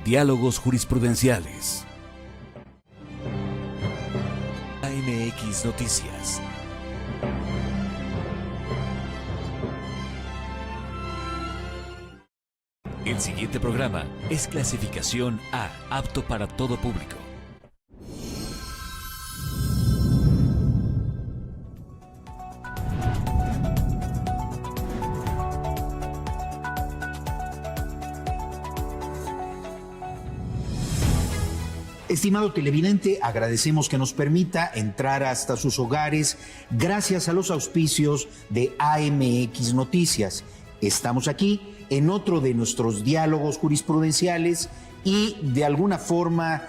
Diálogos jurisprudenciales. AMX Noticias. El siguiente programa es clasificación A, apto para todo público. Estimado televidente, agradecemos que nos permita entrar hasta sus hogares gracias a los auspicios de AMX Noticias. Estamos aquí en otro de nuestros diálogos jurisprudenciales y de alguna forma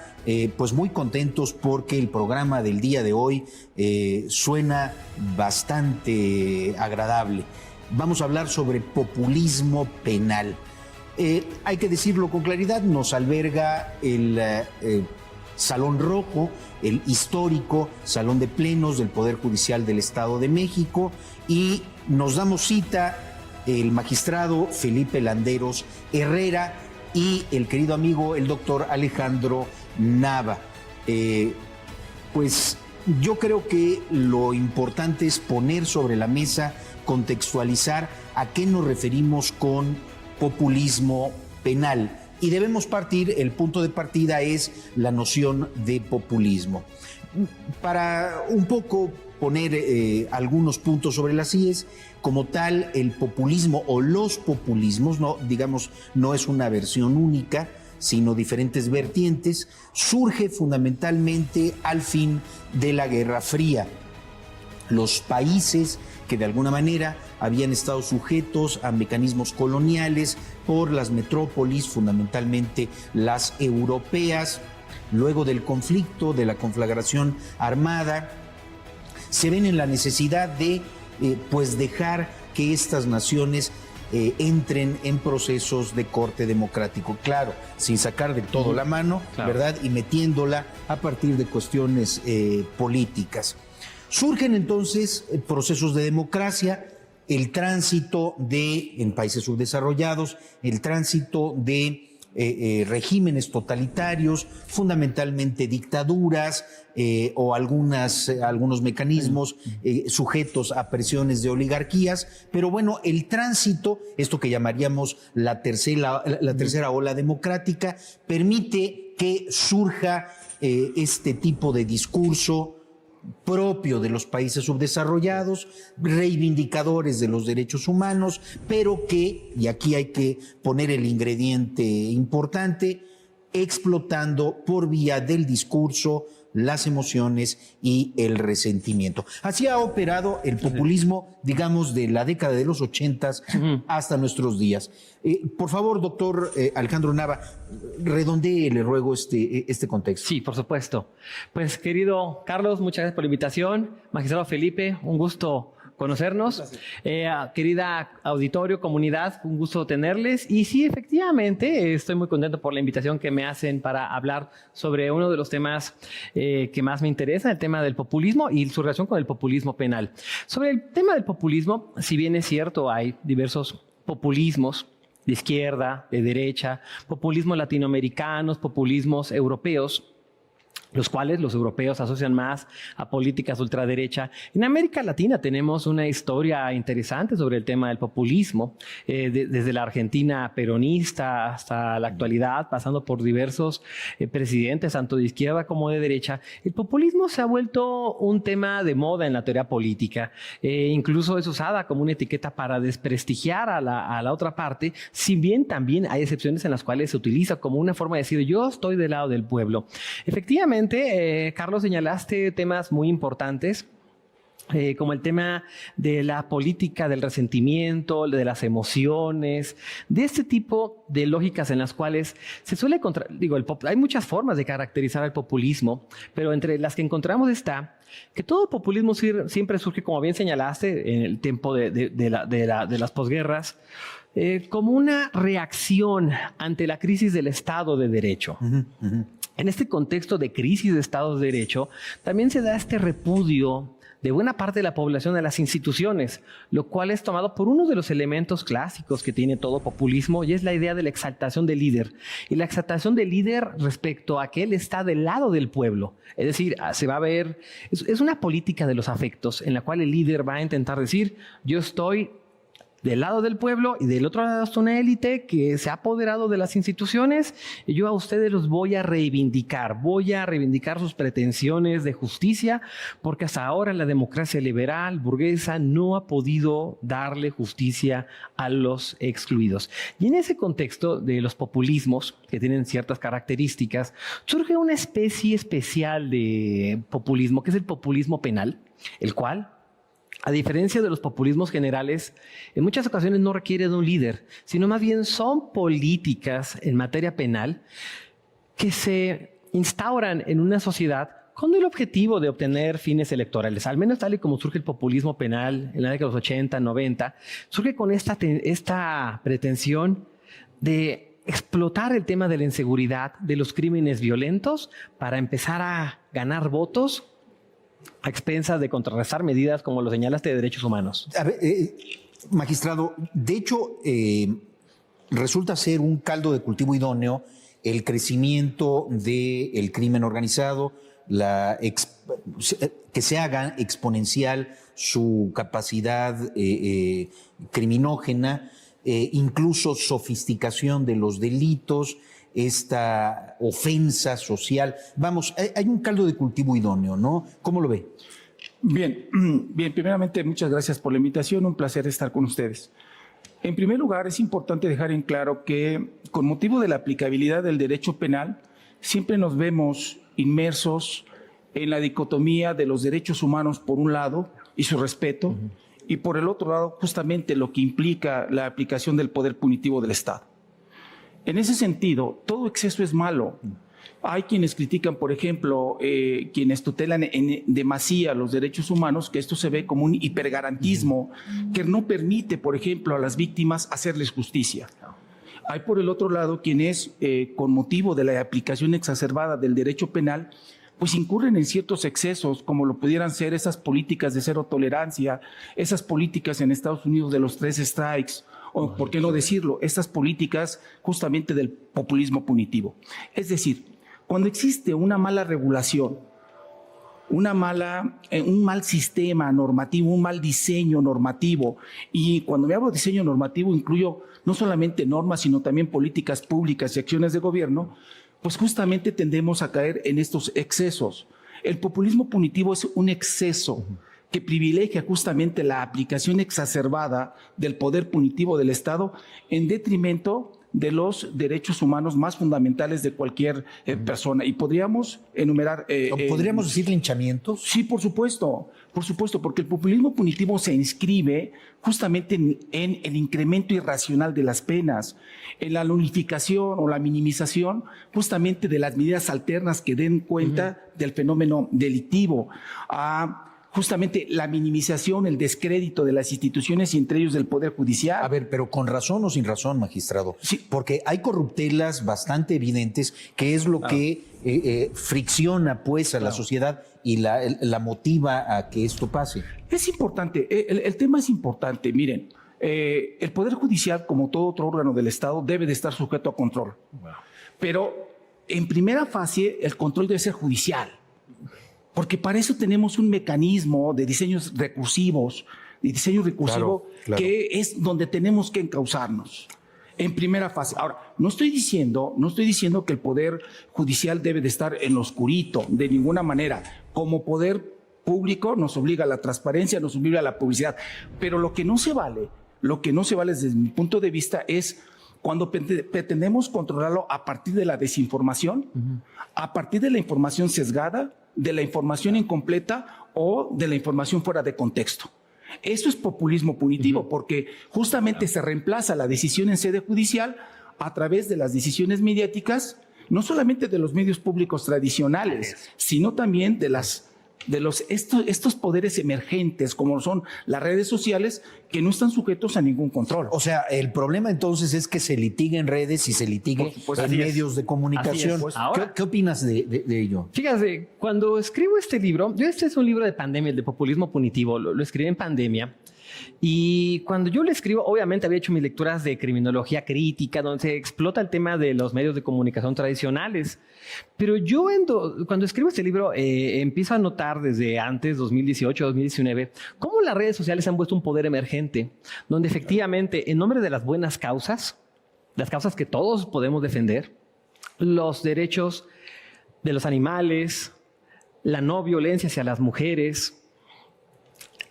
pues muy contentos porque el programa del día de hoy suena bastante agradable. Vamos a hablar sobre populismo penal. Hay que decirlo con claridad, nos alberga el Salón Rojo, el histórico Salón de Plenos del Poder Judicial del Estado de México, y nos damos cita el magistrado Felipe Landeros Herrera y el querido amigo el doctor Alejandro Nava. Pues yo creo que lo importante es poner sobre la mesa, contextualizar a qué nos referimos con populismo penal. Y debemos partir, el punto de partida es la noción de populismo. Para un poco poner algunos puntos sobre las IES, como tal, el populismo o los populismos, no, digamos, no es una versión única, sino diferentes vertientes, surge fundamentalmente al fin de la Guerra Fría. Los países que de alguna manera habían estado sujetos a mecanismos coloniales por las metrópolis, fundamentalmente las europeas, luego del conflicto, de la conflagración armada, se ven en la necesidad de pues dejar que estas naciones entren en procesos de corte democrático, claro, sin sacar del todo la mano, claro, ¿verdad? Y metiéndola a partir de cuestiones políticas. Surgen entonces procesos de democracia, el tránsito en países subdesarrollados, el tránsito de regímenes totalitarios, fundamentalmente dictaduras o algunos mecanismos sujetos a presiones de oligarquías, pero bueno, el tránsito, esto que llamaríamos la tercera ola democrática, permite que surja este tipo de discurso propio de los países subdesarrollados, reivindicadores de los derechos humanos, pero que, y aquí hay que poner el ingrediente importante, explotando por vía del discurso las emociones y el resentimiento. Así ha operado el populismo, digamos, de la década de los 80s hasta nuestros días. Por favor, doctor Alejandro Nava, redondee, le ruego este contexto. Sí, por supuesto. Pues, querido Carlos, muchas gracias por la invitación. Magistrado Felipe, un gusto conocernos. Querida auditorio, comunidad, un gusto tenerles. Y sí, efectivamente, estoy muy contento por la invitación que me hacen para hablar sobre uno de los temas que más me interesa, el tema del populismo y su relación con el populismo penal. Sobre el tema del populismo, si bien es cierto, hay diversos populismos de izquierda, de derecha, populismos latinoamericanos, populismos europeos, los cuales los europeos asocian más a políticas de ultraderecha. En América Latina tenemos una historia interesante sobre el tema del populismo, desde la Argentina peronista hasta la actualidad, pasando por diversos presidentes, tanto de izquierda como de derecha. El populismo se ha vuelto un tema de moda en la teoría política. Incluso es usada como una etiqueta para desprestigiar a la otra parte, si bien también hay excepciones en las cuales se utiliza como una forma de decir yo estoy del lado del pueblo. Efectivamente, Carlos, señalaste temas muy importantes, como el tema de la política del resentimiento, de las emociones, de este tipo de lógicas en las cuales se suele encontrar, hay muchas formas de caracterizar el populismo, pero entre las que encontramos está que todo populismo siempre surge, como bien señalaste, en el tiempo de las posguerras, como una reacción ante la crisis del Estado de Derecho. En este contexto de crisis de Estado de Derecho, también se da este repudio de buena parte de la población a las instituciones, lo cual es tomado por uno de los elementos clásicos que tiene todo populismo, y es la idea de la exaltación del líder. Y la exaltación del líder respecto a que él está del lado del pueblo. Es decir, se va a ver, es una política de los afectos en la cual el líder va a intentar decir, yo estoy del lado del pueblo y del otro lado está una élite que se ha apoderado de las instituciones y yo a ustedes los voy a reivindicar sus pretensiones de justicia porque hasta ahora la democracia liberal burguesa no ha podido darle justicia a los excluidos. Y en ese contexto de los populismos que tienen ciertas características, surge una especie especial de populismo que es el populismo penal, el cual, a diferencia de los populismos generales, en muchas ocasiones no requiere de un líder, sino más bien son políticas en materia penal que se instauran en una sociedad con el objetivo de obtener fines electorales. Al menos tal y como surge el populismo penal en la década de los 80, 90, surge con esta pretensión de explotar el tema de la inseguridad, de los crímenes violentos, para empezar a ganar votos a expensas de contrarrestar medidas como lo señalaste de derechos humanos. A ver, magistrado, de hecho, resulta ser un caldo de cultivo idóneo el crecimiento del crimen organizado, que se haga exponencial su capacidad criminógena, incluso sofisticación de los delitos, esta ofensa social. Vamos, hay un caldo de cultivo idóneo, ¿no? ¿Cómo lo ve? Bien, primeramente muchas gracias por la invitación, un placer estar con ustedes. En primer lugar, es importante dejar en claro que con motivo de la aplicabilidad del derecho penal, siempre nos vemos inmersos en la dicotomía de los derechos humanos por un lado y su respeto, y por el otro lado justamente lo que implica la aplicación del poder punitivo del Estado. En ese sentido, todo exceso es malo. Hay quienes critican, por ejemplo, quienes tutelan en demasía los derechos humanos, que esto se ve como un hipergarantismo que no permite, por ejemplo, a las víctimas hacerles justicia. Hay, por el otro lado, quienes, con motivo de la aplicación exacerbada del derecho penal, pues incurren en ciertos excesos, como lo pudieran ser esas políticas de cero tolerancia, esas políticas en Estados Unidos de los 3 strikes, o, ¿por qué no decirlo?, estas políticas justamente del populismo punitivo. Es decir, cuando existe una mala regulación, un mal sistema normativo, un mal diseño normativo, y cuando me hablo de diseño normativo incluyo no solamente normas, sino también políticas públicas y acciones de gobierno, pues justamente tendemos a caer en estos excesos. El populismo punitivo es un exceso que privilegia justamente la aplicación exacerbada del poder punitivo del Estado en detrimento de los derechos humanos más fundamentales de cualquier persona. Y podríamos enumerar... ¿Podríamos decir linchamientos? Sí, por supuesto, porque el populismo punitivo se inscribe justamente en el incremento irracional de las penas, en la unificación o la minimización justamente de las medidas alternas que den cuenta del fenómeno delictivo, justamente la minimización, el descrédito de las instituciones y entre ellos del Poder Judicial. A ver, pero con razón o sin razón, magistrado. Sí. Porque hay corruptelas bastante evidentes, que es lo que fricciona pues a la sociedad y la motiva a que esto pase. Es importante, el tema es importante. Miren, el Poder Judicial, como todo otro órgano del Estado, debe de estar sujeto a control. Wow. Pero en primera fase, el control debe ser judicial. Porque para eso tenemos un mecanismo de diseños recursivos, claro. Que es donde tenemos que encauzarnos en primera fase. Ahora, no estoy diciendo que el Poder Judicial debe de estar en lo oscurito, de ninguna manera. Como poder público nos obliga a la transparencia, nos obliga a la publicidad. Pero lo que no se vale desde mi punto de vista es cuando pretendemos controlarlo a partir de la desinformación, a partir de la información sesgada, de la información incompleta o de la información fuera de contexto. Eso es populismo punitivo, porque justamente se reemplaza la decisión en sede judicial a través de las decisiones mediáticas, no solamente de los medios públicos tradicionales, sino también de las estos poderes emergentes como son las redes sociales que no están sujetos a ningún control. O sea, el problema entonces es que se litigue en redes y se litigue en medios de comunicación. Ahora, ¿Qué opinas de ello? Fíjate, cuando escribo este libro, este es un libro de pandemia, el de populismo punitivo, lo escribí en pandemia. Y cuando yo lo escribo, obviamente había hecho mis lecturas de criminología crítica, donde se explota el tema de los medios de comunicación tradicionales. Pero yo cuando escribo este libro empiezo a notar desde antes, 2018, 2019, cómo las redes sociales han puesto un poder emergente, donde efectivamente, en nombre de las buenas causas, las causas que todos podemos defender, los derechos de los animales, la no violencia hacia las mujeres,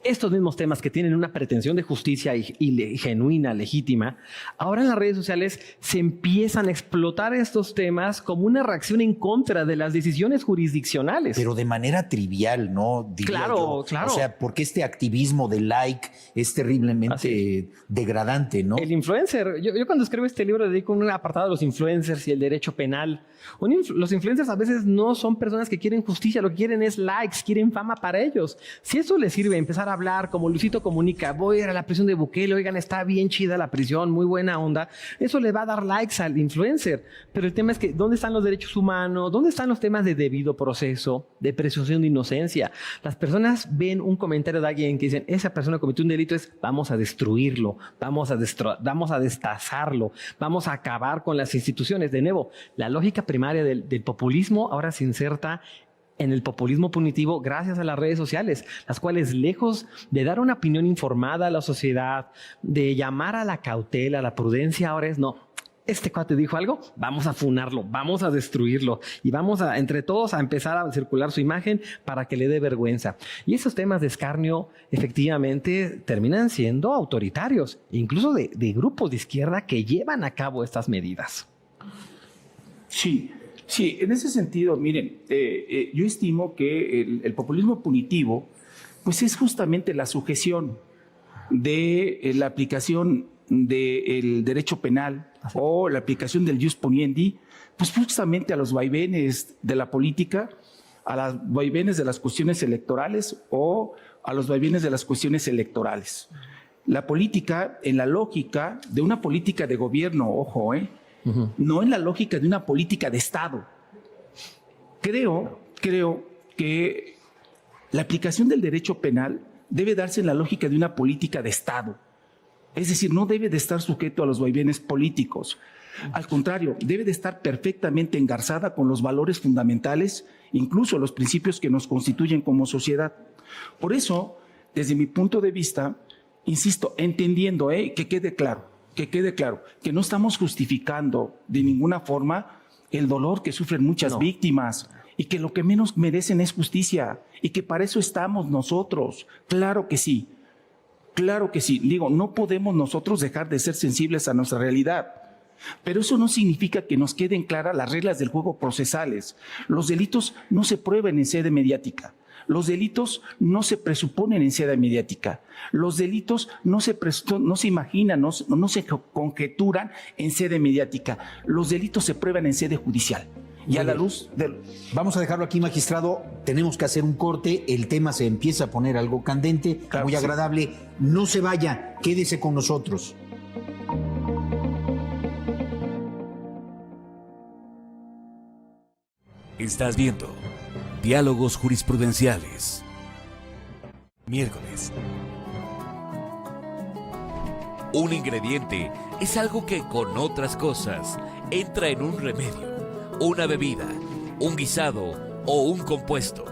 estos mismos temas que tienen una pretensión de justicia y genuina, legítima, ahora en las redes sociales se empiezan a explotar estos temas como una reacción en contra de las decisiones jurisdiccionales. Pero de manera trivial, ¿no? Diría yo. Claro. O sea, porque este activismo de like es terriblemente degradante, ¿no? El influencer. Yo cuando escribo este libro dedico un apartado a los influencers y el derecho penal. Los influencers a veces no son personas que quieren justicia, lo que quieren es likes, quieren fama para ellos. Si eso les sirve empezar a hablar como Luisito Comunica, voy a ir a la prisión de Bukele, oigan, está bien chida la prisión, muy buena onda, eso le va a dar likes al influencer. Pero el tema es que, ¿dónde están los derechos humanos? ¿Dónde están los temas de debido proceso, de presunción de inocencia? Las personas ven un comentario de alguien que dicen, esa persona cometió un delito, vamos a destruirlo, vamos a destazarlo, vamos a acabar con las instituciones. De nuevo, la lógica primaria del populismo ahora se inserta en el populismo punitivo gracias a las redes sociales, las cuales, lejos de dar una opinión informada a la sociedad, de llamar a la cautela, a la prudencia, ahora es no. Este cuate dijo algo, vamos a funarlo, vamos a destruirlo y vamos a, entre todos, a empezar a circular su imagen para que le dé vergüenza. Y esos temas de escarnio efectivamente terminan siendo autoritarios, incluso de grupos de izquierda que llevan a cabo estas medidas. Sí, en ese sentido, miren, yo estimo que el populismo punitivo pues es justamente la sujeción de la aplicación del derecho penal o la aplicación del jus poniendi, pues justamente a los vaivenes de la política, a los vaivenes de las cuestiones electorales o a los vaivenes de las cuestiones electorales. La política, en la lógica de una política de gobierno, ojo, no en la lógica de una política de Estado. Creo que la aplicación del derecho penal debe darse en la lógica de una política de Estado. Es decir, no debe de estar sujeto a los vaivenes políticos. Al contrario, debe de estar perfectamente engarzada con los valores fundamentales, incluso los principios que nos constituyen como sociedad. Por eso, desde mi punto de vista, insisto, entendiendo, que quede claro, que no estamos justificando de ninguna forma el dolor que sufren muchas víctimas y que lo que menos merecen es justicia y que para eso estamos nosotros. Claro que sí. Digo, no podemos nosotros dejar de ser sensibles a nuestra realidad. Pero eso no significa que nos queden claras las reglas del juego procesales. Los delitos no se prueban en sede mediática. Los delitos no se presuponen en sede mediática. Los delitos no se imaginan, no se conjeturan en sede mediática. Los delitos se prueban en sede judicial. Y a la luz del... Vamos a dejarlo aquí, magistrado. Tenemos que hacer un corte. El tema se empieza a poner algo candente, claro, muy agradable. Sí. No se vaya, quédese con nosotros. Estás viendo Diálogos Jurisprudenciales. Miércoles. Un ingrediente es algo que con otras cosas entra en un remedio, una bebida, un guisado o un compuesto.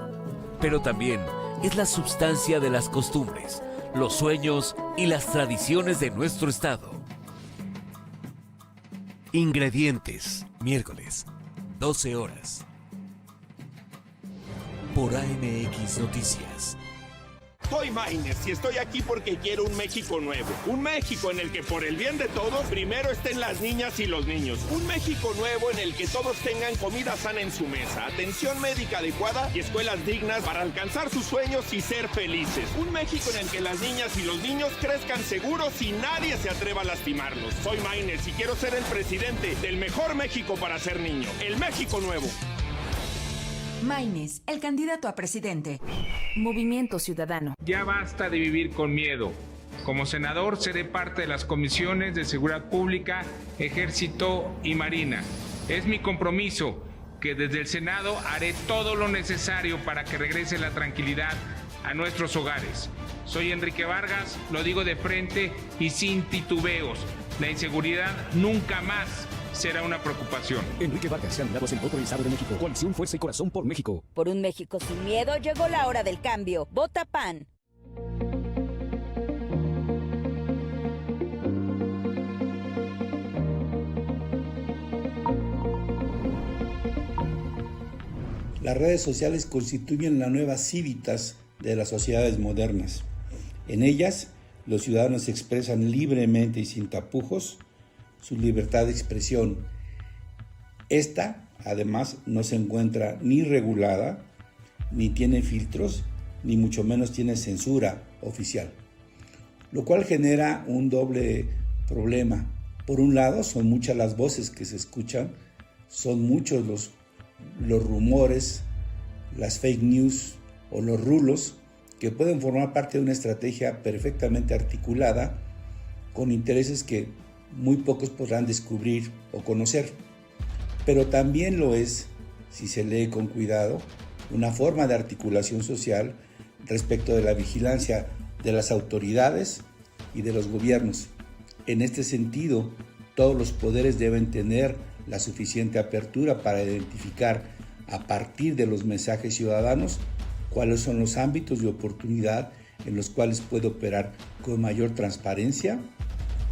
Pero también es la sustancia de las costumbres, los sueños y las tradiciones de nuestro estado. Ingredientes. Miércoles, 12 horas. Por AMX Noticias. Soy Mayners y estoy aquí porque quiero un México nuevo. Un México en el que por el bien de todos primero estén las niñas y los niños. Un México nuevo en el que todos tengan comida sana en su mesa, atención médica adecuada y escuelas dignas para alcanzar sus sueños y ser felices. Un México en el que las niñas y los niños crezcan seguros y nadie se atreva a lastimarlos. Soy Mayners y quiero ser el presidente del mejor México para ser niño. El México nuevo. Maínez, el candidato a presidente. Movimiento Ciudadano. Ya basta de vivir con miedo. Como senador seré parte de las comisiones de Seguridad Pública, Ejército y Marina. Es mi compromiso que desde el Senado haré todo lo necesario para que regrese la tranquilidad a nuestros hogares. Soy Enrique Vargas, lo digo de frente y sin titubeos. La inseguridad nunca más será una preocupación. Enrique Vargas, candidato a senador por el Estado de México. Coalición Fuerza y Corazón por México. Por un México sin miedo llegó la hora del cambio. Vota PAN. Las redes sociales constituyen la nueva Civitas de las sociedades modernas. En ellas, los ciudadanos expresan libremente y sin tapujos su libertad de expresión. Esta, además, no se encuentra ni regulada, ni tiene filtros, ni mucho menos tiene censura oficial, lo cual genera un doble problema. Por un lado, son muchas las voces que se escuchan, son muchos los rumores, las fake news o los rulos que pueden formar parte de una estrategia perfectamente articulada con intereses que muy pocos podrán descubrir o conocer. Pero también lo es, si se lee con cuidado, una forma de articulación social respecto de la vigilancia de las autoridades y de los gobiernos. En este sentido, todos los poderes deben tener la suficiente apertura para identificar a partir de los mensajes ciudadanos cuáles son los ámbitos de oportunidad en los cuales puede operar con mayor transparencia,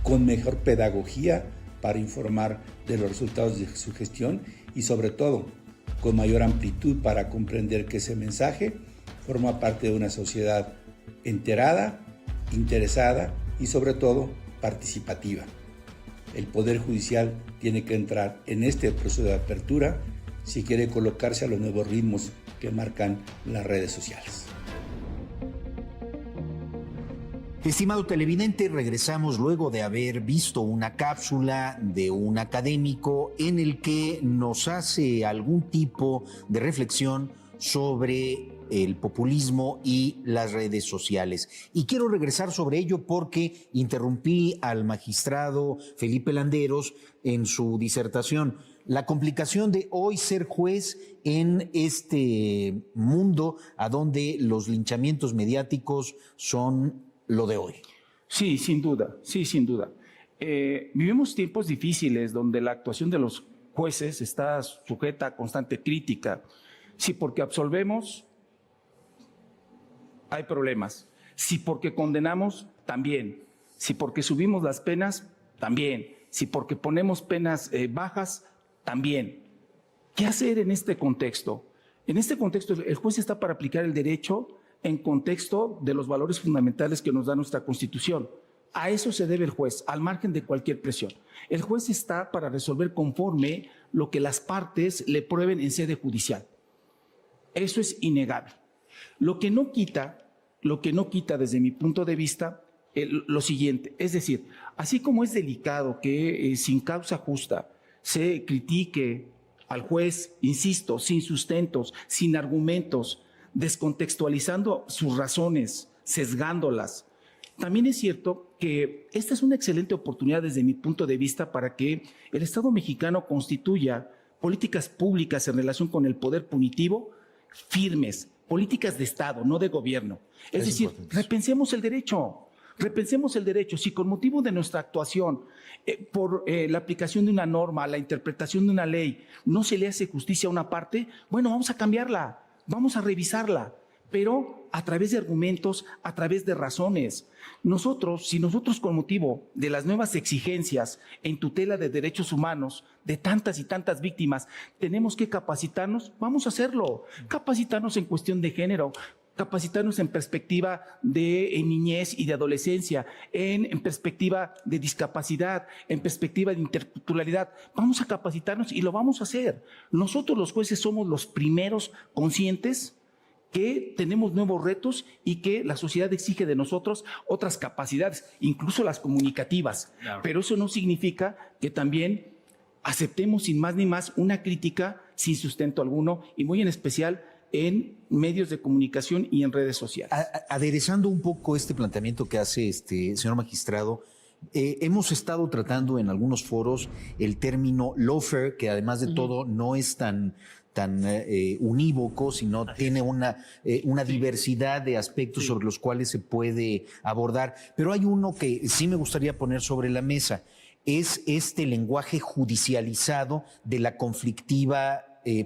con mejor pedagogía para informar de los resultados de su gestión y sobre todo con mayor amplitud para comprender que ese mensaje forma parte de una sociedad enterada, interesada y sobre todo participativa. El Poder Judicial tiene que entrar en este proceso de apertura si quiere colocarse a los nuevos ritmos que marcan las redes sociales. Estimado televidente, regresamos luego de haber visto una cápsula de un académico en el que nos hace algún tipo de reflexión sobre el populismo y las redes sociales. Y quiero regresar sobre ello porque interrumpí al magistrado Felipe Landeros en su disertación. La complicación de hoy ser juez en este mundo a donde los linchamientos mediáticos son lo de hoy. Sí, sin duda, sí, sin duda. Vivimos tiempos difíciles donde la actuación de los jueces está sujeta a constante crítica. Sí, porque absolvemos, hay problemas. Sí, porque condenamos, también. Sí, porque subimos las penas, también. Sí, porque ponemos penas bajas, también. ¿Qué hacer en este contexto? En este contexto, el juez está para aplicar el derecho en contexto de los valores fundamentales que nos da nuestra Constitución. A eso se debe el juez, al margen de cualquier presión. El juez está para resolver conforme lo que las partes le prueben en sede judicial. Eso es innegable. Lo que no quita desde mi punto de vista lo siguiente, es decir, así como es delicado que sin causa justa se critique al juez, insisto, sin sustentos, sin argumentos, descontextualizando sus razones, sesgándolas. También es cierto que esta es una excelente oportunidad desde mi punto de vista para que el Estado mexicano constituya políticas públicas en relación con el poder punitivo firmes, políticas de Estado, no de gobierno. Es decir, repensemos el derecho. Repensemos el derecho. Si con motivo de nuestra actuación, por la aplicación de una norma, la interpretación de una ley, no se le hace justicia a una parte, bueno, vamos a cambiarla, vamos a revisarla, pero a través de argumentos, a través de razones. Si nosotros con motivo de las nuevas exigencias en tutela de derechos humanos de tantas y tantas víctimas, tenemos que capacitarnos, vamos a hacerlo. Capacitarnos en cuestión de género, capacitarnos en perspectiva de niñez y de adolescencia, en perspectiva de discapacidad, en perspectiva de interculturalidad. Vamos a capacitarnos y lo vamos a hacer. Nosotros los jueces somos los primeros conscientes que tenemos nuevos retos y que la sociedad exige de nosotros otras capacidades, incluso las comunicativas. Claro. Pero eso no significa que también aceptemos sin más ni más una crítica sin sustento alguno y muy en especial en medios de comunicación y en redes sociales. Aderezando un poco este planteamiento que hace señor magistrado, hemos estado tratando en algunos foros el término lawfare, que además de todo no es tan unívoco, sino tiene una diversidad de aspectos sobre los cuales se puede abordar. Pero hay uno que sí me gustaría poner sobre la mesa, es este lenguaje judicializado de la conflictiva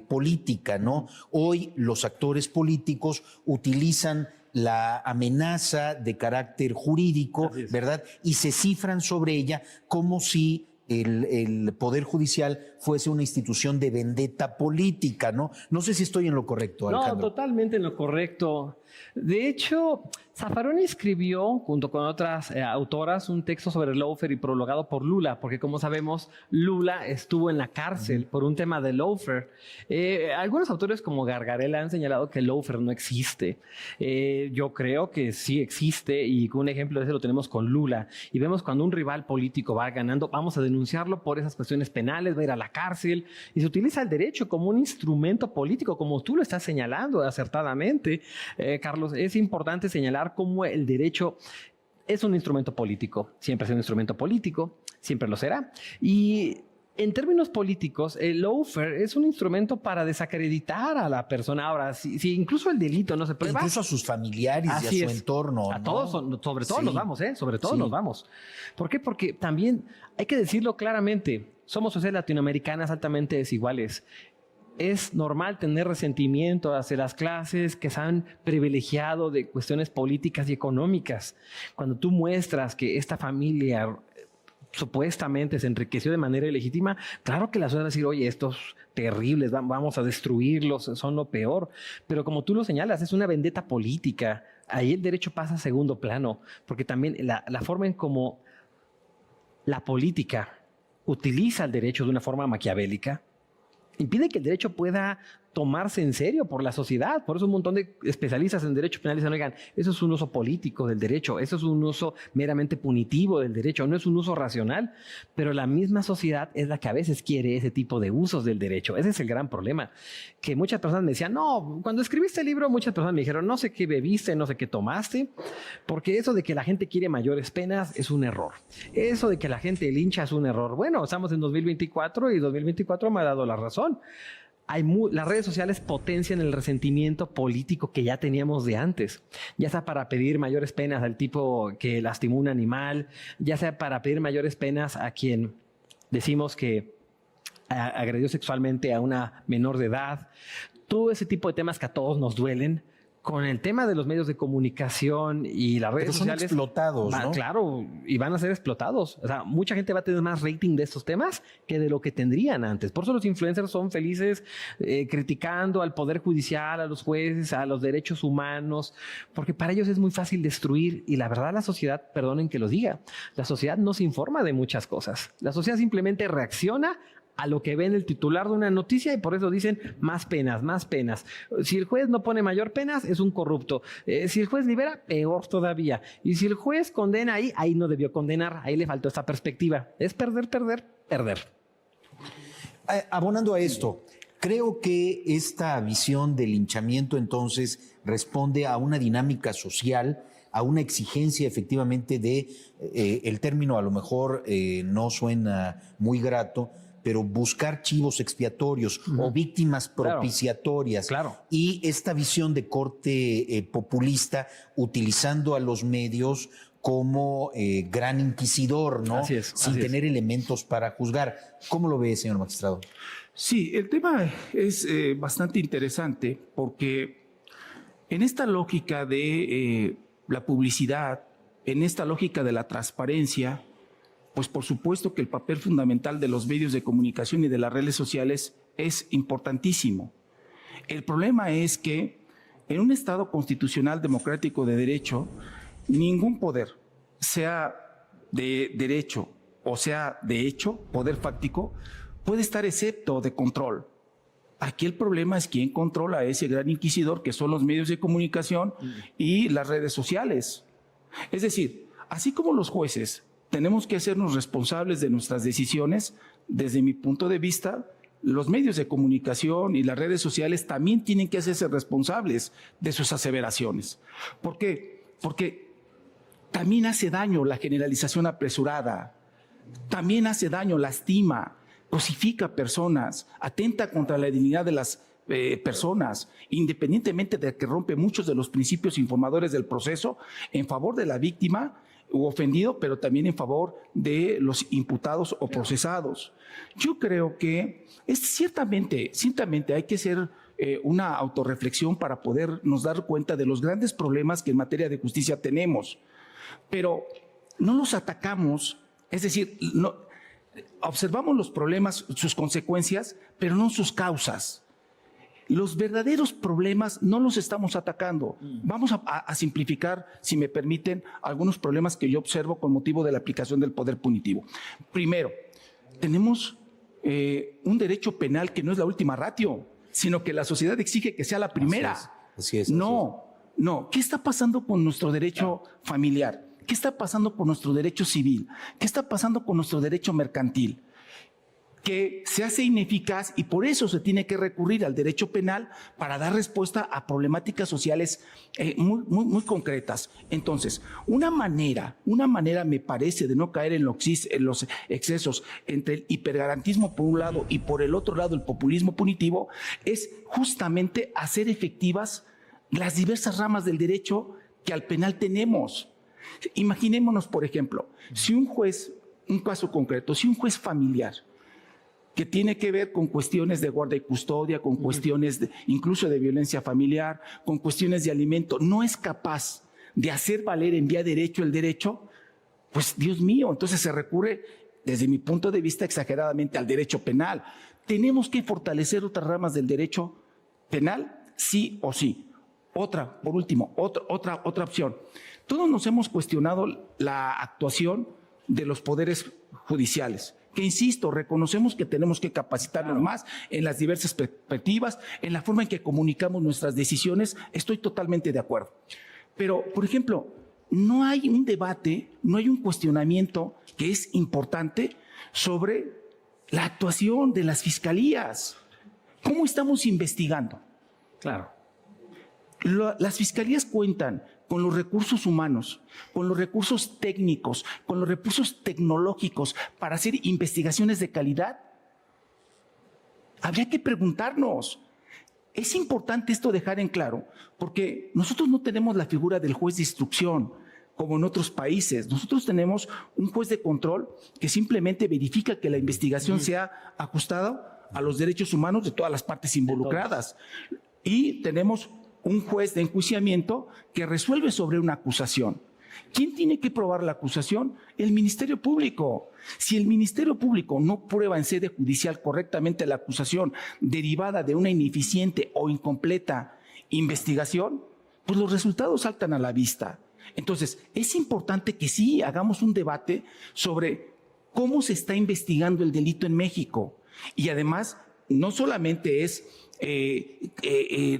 política, ¿no? Hoy los actores políticos utilizan la amenaza de carácter jurídico, ¿verdad? Y se cifran sobre ella como si el Poder Judicial fuese una institución de vendetta política, ¿no? No sé si estoy en lo correcto, Alejandro. No, totalmente en lo correcto. De hecho, Zaffaroni escribió, junto con otras autoras, un texto sobre lawfare y prologado por Lula, porque como sabemos, Lula estuvo en la cárcel por un tema de lawfare. Algunos autores como Gargarella han señalado que el lawfare no existe. Yo creo que sí existe, y un ejemplo de eso lo tenemos con Lula. Y vemos cuando un rival político va ganando, vamos a denunciarlo por esas cuestiones penales, va a ir a la cárcel, y se utiliza el derecho como un instrumento político, como tú lo estás señalando acertadamente, Carlos. Es importante señalar cómo el derecho es un instrumento político, siempre ha sido un instrumento político, siempre lo será. Y en términos políticos, el lawfare es un instrumento para desacreditar a la persona. Ahora, si incluso el delito no se prueba, incluso a sus familiares y a su entorno. A ¿no? todos, sobre todo nos vamos, sobre todo nos vamos. ¿Por qué? Porque también hay que decirlo claramente, somos sociedades latinoamericanas altamente desiguales. Es normal tener resentimiento hacia las clases que se han privilegiado de cuestiones políticas y económicas. Cuando tú muestras que esta familia supuestamente se enriqueció de manera ilegítima, claro que la sociedad va a decir, oye, estos terribles, vamos a destruirlos, son lo peor. Pero como tú lo señalas, es una vendetta política. Ahí el derecho pasa a segundo plano, porque también la forma en cómo la política utiliza el derecho de una forma maquiavélica impide que el derecho pueda tomarse en serio por la sociedad. Por eso un montón de especialistas en derecho penal dicen, oigan, eso es un uso político del derecho, eso es un uso meramente punitivo del derecho, no es un uso racional. Pero la misma sociedad es la que a veces quiere ese tipo de usos del derecho. Ese es el gran problema. Que muchas personas me decían, no, cuando escribiste el libro, muchas personas me dijeron, no sé qué bebiste, no sé qué tomaste, porque eso de que la gente quiere mayores penas es un error. Eso de que la gente lincha es un error. Bueno, estamos en 2024 y 2024 me ha dado la razón. Las redes sociales potencian el resentimiento político que ya teníamos de antes, ya sea para pedir mayores penas al tipo que lastimó un animal, ya sea para pedir mayores penas a quien decimos que agredió sexualmente a una menor de edad. Todo ese tipo de temas que a todos nos duelen. Con el tema de los medios de comunicación y las redes sociales, son explotados, ¿no? Claro, y van a ser explotados. O sea, mucha gente va a tener más rating de estos temas que de lo que tendrían antes. Por eso los influencers son felices criticando al Poder Judicial, a los jueces, a los derechos humanos, porque para ellos es muy fácil destruir. Y la verdad, la sociedad, perdonen que lo diga, la sociedad no se informa de muchas cosas. La sociedad simplemente reacciona a lo que ve en el titular de una noticia y por eso dicen más penas, más penas. Si el juez no pone mayor penas, es un corrupto. Si el juez libera, peor todavía. Y si el juez condena ahí no debió condenar, ahí le faltó esta perspectiva. Es perder, perder, perder. Abonando a esto, creo que esta visión del linchamiento entonces responde a una dinámica social, a una exigencia efectivamente de, el término a lo mejor no suena muy grato, pero buscar chivos expiatorios o víctimas propiciatorias. Claro. Y esta visión de corte populista utilizando a los medios como gran inquisidor, ¿no? Así es, sin tener elementos para juzgar. ¿Cómo lo ve, señor magistrado? Sí, el tema es bastante interesante porque en esta lógica de la publicidad, en esta lógica de la transparencia, pues por supuesto que el papel fundamental de los medios de comunicación y de las redes sociales es importantísimo. El problema es que en un Estado constitucional democrático de derecho, ningún poder, sea de derecho o sea de hecho, poder fáctico, puede estar excepto de control. Aquí el problema es quién controla a ese gran inquisidor que son los medios de comunicación y las redes sociales. Es decir, así como los jueces tenemos que hacernos responsables de nuestras decisiones, desde mi punto de vista, los medios de comunicación y las redes sociales también tienen que hacerse responsables de sus aseveraciones. ¿Por qué? Porque también hace daño la generalización apresurada, también hace daño, lastima, cosifica personas, atenta contra la dignidad de las personas, independientemente de que rompe muchos de los principios informadores del proceso en favor de la víctima u ofendido, pero también en favor de los imputados o procesados. Yo creo que ciertamente hay que hacer una autorreflexión para podernos dar cuenta de los grandes problemas que en materia de justicia tenemos, pero no los atacamos, es decir, observamos los problemas, sus consecuencias, pero no sus causas. Los verdaderos problemas no los estamos atacando. Vamos a simplificar, si me permiten, algunos problemas que yo observo con motivo de la aplicación del poder punitivo. Primero, tenemos un derecho penal que no es la última ratio, sino que la sociedad exige que sea la primera. Así es. No. ¿Qué está pasando con nuestro derecho familiar? ¿Qué está pasando con nuestro derecho civil? ¿Qué está pasando con nuestro derecho mercantil? Que se hace ineficaz y por eso se tiene que recurrir al derecho penal para dar respuesta a problemáticas sociales muy concretas. Entonces, una manera me parece de no caer en los excesos entre el hipergarantismo por un lado y por el otro lado el populismo punitivo es justamente hacer efectivas las diversas ramas del derecho que al penal tenemos. Imaginémonos, por ejemplo, si un caso concreto, si un juez familiar que tiene que ver con cuestiones de guarda y custodia, con cuestiones incluso de violencia familiar, con cuestiones de alimento, no es capaz de hacer valer en vía derecho el derecho, pues Dios mío, entonces se recurre, desde mi punto de vista, exageradamente al derecho penal. ¿Tenemos que fortalecer otras ramas del derecho penal? Sí o sí. Por último, otra opción. Todos nos hemos cuestionado la actuación de los poderes judiciales, que insisto, reconocemos que tenemos que capacitarnos más en las diversas perspectivas, en la forma en que comunicamos nuestras decisiones, estoy totalmente de acuerdo. Pero, por ejemplo, no hay un debate, no hay un cuestionamiento que es importante sobre la actuación de las fiscalías. ¿Cómo estamos investigando? Claro. Las fiscalías cuentan con los recursos humanos, con los recursos técnicos, con los recursos tecnológicos para hacer investigaciones de calidad. Habría que preguntarnos. Es importante esto dejar en claro, porque nosotros no tenemos la figura del juez de instrucción como en otros países. Nosotros tenemos un juez de control que simplemente verifica que la investigación sea ajustada a los derechos humanos de todas las partes involucradas. Y tenemos un juez de enjuiciamiento que resuelve sobre una acusación. ¿Quién tiene que probar la acusación? El Ministerio Público. Si el Ministerio Público no prueba en sede judicial correctamente la acusación derivada de una ineficiente o incompleta investigación, pues los resultados saltan a la vista. Entonces, es importante que sí hagamos un debate sobre cómo se está investigando el delito en México. Y además, no solamente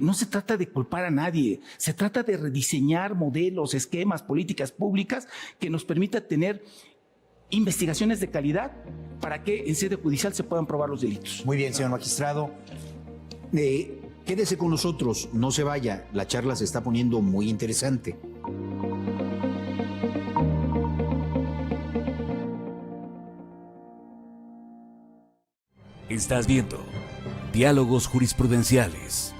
no se trata de culpar a nadie, se trata de rediseñar modelos, esquemas, políticas públicas que nos permitan tener investigaciones de calidad para que en sede judicial se puedan probar los delitos. Muy bien, señor magistrado. Quédese con nosotros, no se vaya, la charla se está poniendo muy interesante. Estás viendo Diálogos Jurisprudenciales.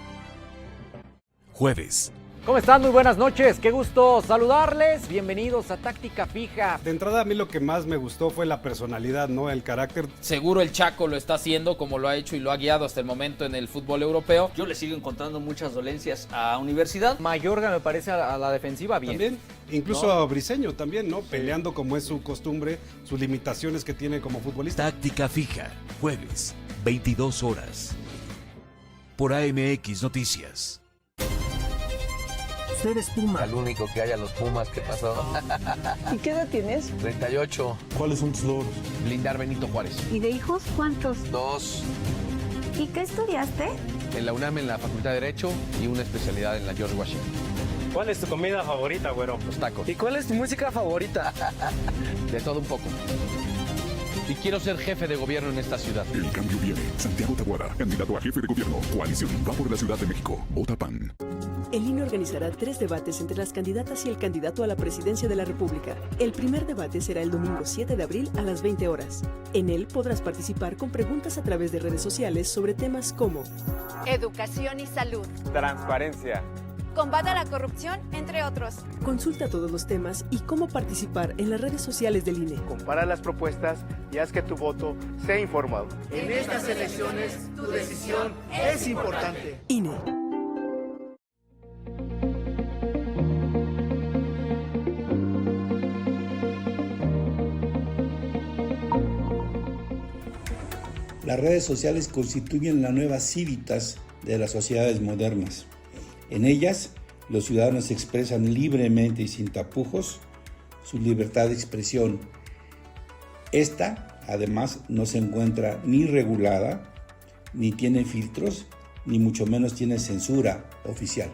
Jueves. ¿Cómo están? Muy buenas noches, qué gusto saludarles, bienvenidos a Táctica Fija. De entrada a mí lo que más me gustó fue la personalidad, ¿no? El carácter. Seguro el Chaco lo está haciendo como lo ha hecho y lo ha guiado hasta el momento en el fútbol europeo. Yo le sigo encontrando muchas dolencias a Universidad. Mayorga me parece a la defensiva bien. También, incluso a Briseño también, ¿no? Peleando como es su costumbre, sus limitaciones que tiene como futbolista. Táctica Fija, jueves, 22 horas. Por AMX Noticias. Eres Puma. Al único que haya los Pumas que pasó. ¿Y qué edad tienes? 38. ¿Cuáles son tus logros? Blindar Benito Juárez. ¿Y de hijos cuántos? 2. ¿Y qué estudiaste? En la UNAM en la Facultad de Derecho y una especialidad en la George Washington. ¿Cuál es tu comida favorita, güero? Los tacos. ¿Y cuál es tu música favorita? De todo un poco. y quiero ser jefe de gobierno en esta ciudad. El cambio viene. Santiago Taboada, candidato a jefe de gobierno. Coalición Va por la Ciudad de México. Vota PAN. El INE organizará 3 debates entre las candidatas y el candidato a la presidencia de la República. El primer debate será el domingo 7 de abril a las 20 horas. En él podrás participar con preguntas a través de redes sociales sobre temas como educación y salud, transparencia, combate a la corrupción, entre otros. Consulta todos los temas y cómo participar en las redes sociales del INE. compara las propuestas y haz que tu voto sea informado. En estas elecciones, tu decisión es importante. INE. Las redes sociales constituyen la nueva Civitas de las sociedades modernas. En ellas, los ciudadanos expresan libremente y sin tapujos su libertad de expresión. Esta, además, no se encuentra ni regulada, ni tiene filtros, ni mucho menos tiene censura oficial,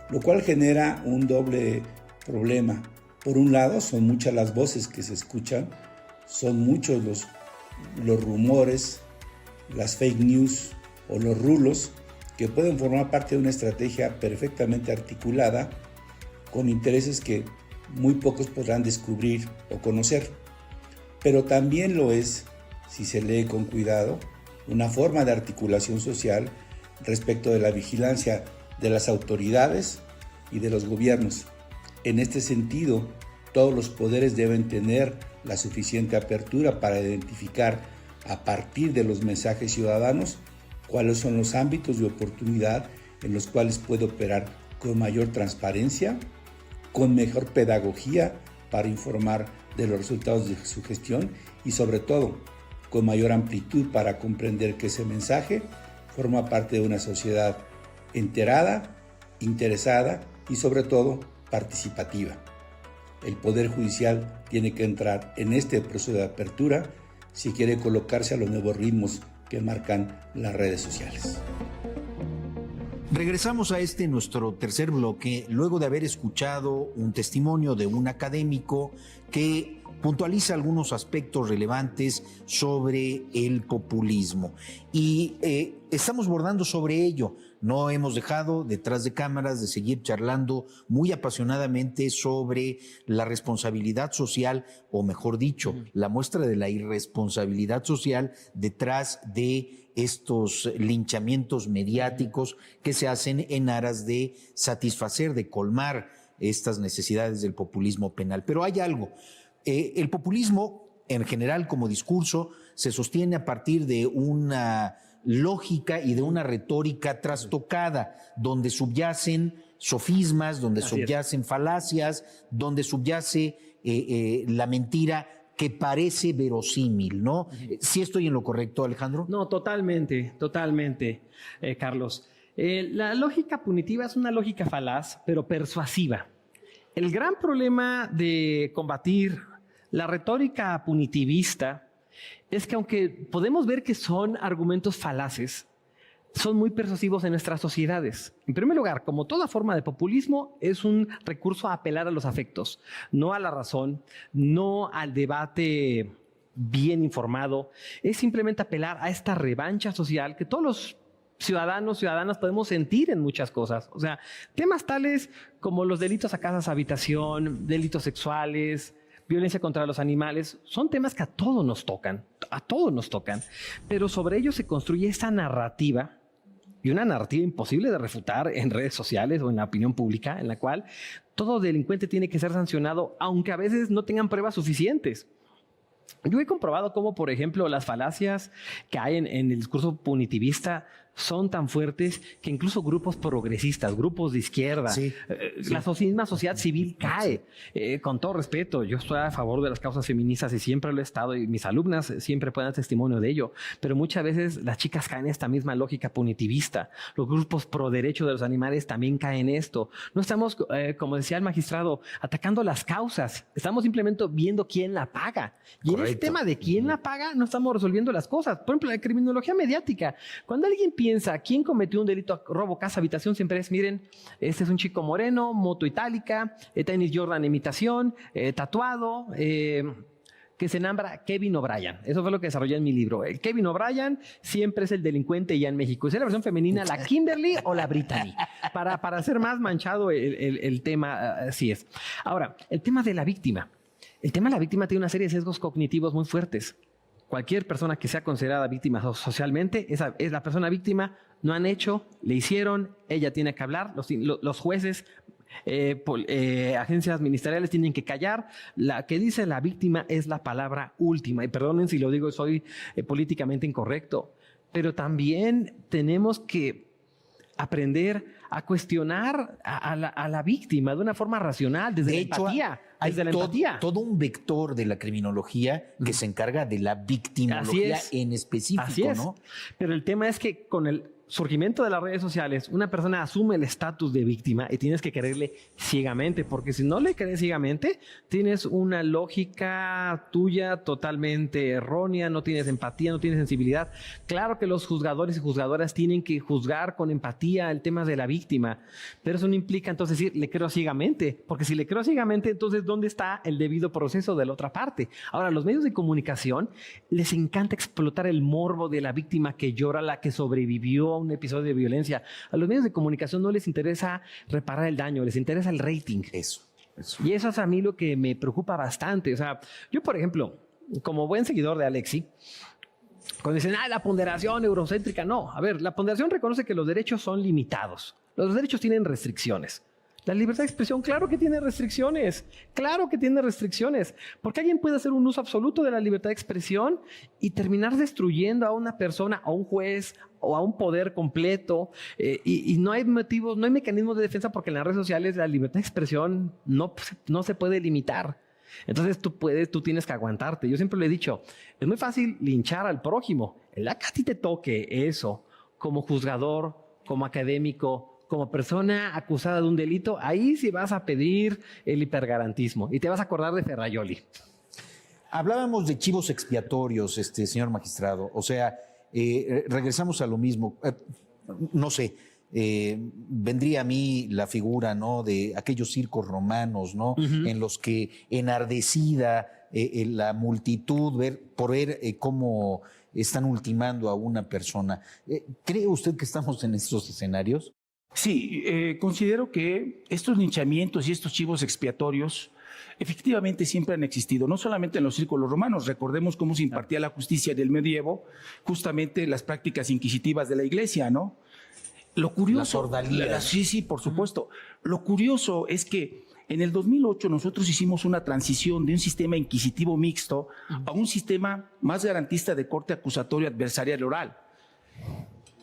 lo cual genera un doble problema. Por un lado, son muchas las voces que se escuchan, son muchos los rumores, las fake news o los rulos que pueden formar parte de una estrategia perfectamente articulada con intereses que muy pocos podrán descubrir o conocer. Pero también lo es, si se lee con cuidado, una forma de articulación social respecto de la vigilancia de las autoridades y de los gobiernos. En este sentido, todos los poderes deben tener la suficiente apertura para identificar a partir de los mensajes ciudadanos cuáles son los ámbitos de oportunidad en los cuales puede operar con mayor transparencia, con mejor pedagogía para informar de los resultados de su gestión y sobre todo con mayor amplitud para comprender que ese mensaje forma parte de una sociedad enterada, interesada y sobre todo participativa. El Poder Judicial tiene que entrar en este proceso de apertura si quiere colocarse a los nuevos ritmos que marcan las redes sociales. Regresamos a nuestro tercer bloque, luego de haber escuchado un testimonio de un académico que puntualiza algunos aspectos relevantes sobre el populismo. Y estamos bordando sobre ello. No hemos dejado detrás de cámaras de seguir charlando muy apasionadamente sobre la responsabilidad social, o mejor dicho, la muestra de la irresponsabilidad social detrás de estos linchamientos mediáticos que se hacen en aras de satisfacer, de colmar estas necesidades del populismo penal. Pero hay algo. El populismo, en general, como discurso, se sostiene a partir de una lógica y de una retórica trastocada, donde subyacen sofismas, donde subyacen falacias, donde subyace la mentira que parece verosímil, ¿no? ¿Sí estoy en lo correcto, Alejandro? No, totalmente, Carlos. La lógica punitiva es una lógica falaz, pero persuasiva. El gran problema de combatir la retórica punitivista es que, aunque podemos ver que son argumentos falaces, son muy persuasivos en nuestras sociedades. En primer lugar, como toda forma de populismo, es un recurso a apelar a los afectos, no a la razón, no al debate bien informado. Es simplemente apelar a esta revancha social que todos los ciudadanas podemos sentir en muchas cosas. O sea, temas tales como los delitos a casas, habitación, delitos sexuales, violencia contra los animales, son temas que a todos nos tocan, pero sobre ellos se construye esa narrativa, y una narrativa imposible de refutar en redes sociales o en la opinión pública, en la cual todo delincuente tiene que ser sancionado, aunque a veces no tengan pruebas suficientes. Yo he comprobado cómo, por ejemplo, las falacias que hay en el discurso punitivista son tan fuertes que incluso grupos progresistas, grupos de izquierda, la misma sociedad civil cae. Con todo respeto, yo estoy a favor de las causas feministas y siempre lo he estado, y mis alumnas siempre pueden dar testimonio de ello, pero muchas veces las chicas caen en esta misma lógica punitivista. Los grupos pro derecho de los animales también caen en esto. No estamos, como decía el magistrado, atacando las causas, estamos simplemente viendo quién la paga. Y en el tema de quién la paga no estamos resolviendo las cosas. Por ejemplo, la criminología mediática. Cuando alguien piensa quién cometió un delito, robo, casa, habitación, siempre es, miren, este es un chico moreno, moto itálica, tenis Jordan imitación, tatuado, que se nombra Kevin O'Brien. Eso fue lo que desarrollé en mi libro. El Kevin O'Brien siempre es el delincuente ya en México. ¿Es la versión femenina la Kimberly o la Brittany? Para hacer más manchado el tema, así es. Ahora, el tema de la víctima. El tema de la víctima tiene una serie de sesgos cognitivos muy fuertes. Cualquier persona que sea considerada víctima socialmente, es la persona víctima, no han hecho, le hicieron, ella tiene que hablar, los jueces, agencias ministeriales tienen que callar. La que dice la víctima es la palabra última. Y perdonen si lo digo, soy políticamente incorrecto, pero también tenemos que aprender a cuestionar a la víctima de una forma racional, desde la empatía. Hay desde la empatía. todo un vector de la criminología que se encarga de la victimología en específico, Así es. ¿no? Pero el tema es que con el surgimiento de las redes sociales, una persona asume el estatus de víctima y tienes que creerle ciegamente, porque si no le crees ciegamente, tienes una lógica tuya totalmente errónea, no tienes empatía, no tienes sensibilidad. Claro que los juzgadores y juzgadoras tienen que juzgar con empatía el tema de la víctima, pero eso no implica entonces decir, le creo ciegamente, porque si le creo ciegamente, entonces ¿dónde está el debido proceso de la otra parte? Ahora, a los medios de comunicación les encanta explotar el morbo de la víctima que llora, la que sobrevivió a un episodio de violencia. A los medios de comunicación no les interesa reparar el daño, les interesa el rating. Eso. Y eso es a mí lo que me preocupa bastante. O sea, yo, por ejemplo, como buen seguidor de Alexi, cuando dicen, la ponderación eurocéntrica, no. A ver, la ponderación reconoce que los derechos son limitados. Los derechos tienen restricciones. La libertad de expresión, claro que tiene restricciones. Claro que tiene restricciones. Porque alguien puede hacer un uso absoluto de la libertad de expresión y terminar destruyendo a una persona, a un juez o a un poder completo. Y no hay motivos, no hay mecanismos de defensa porque en las redes sociales la libertad de expresión no se puede limitar. Entonces tú tienes que aguantarte. Yo siempre le he dicho, es muy fácil linchar al prójimo. El día que a ti te toque eso, como juzgador, como académico, como persona acusada de un delito, ahí sí vas a pedir el hipergarantismo y te vas a acordar de Ferraioli. Hablábamos de chivos expiatorios, señor magistrado. O sea, regresamos a lo mismo. No sé, vendría a mí la figura, ¿no?, de aquellos circos romanos, ¿no? En los que enardecida la multitud por ver cómo están ultimando a una persona. ¿Cree usted que estamos en estos escenarios? Sí, considero que estos linchamientos y estos chivos expiatorios efectivamente siempre han existido, no solamente en los círculos romanos. Recordemos cómo se impartía la justicia del medievo, justamente las prácticas inquisitivas de la iglesia, ¿no? Lo curioso, sí, por supuesto. Lo curioso es que en el 2008 nosotros hicimos una transición de un sistema inquisitivo mixto a un sistema más garantista de corte acusatorio adversarial oral.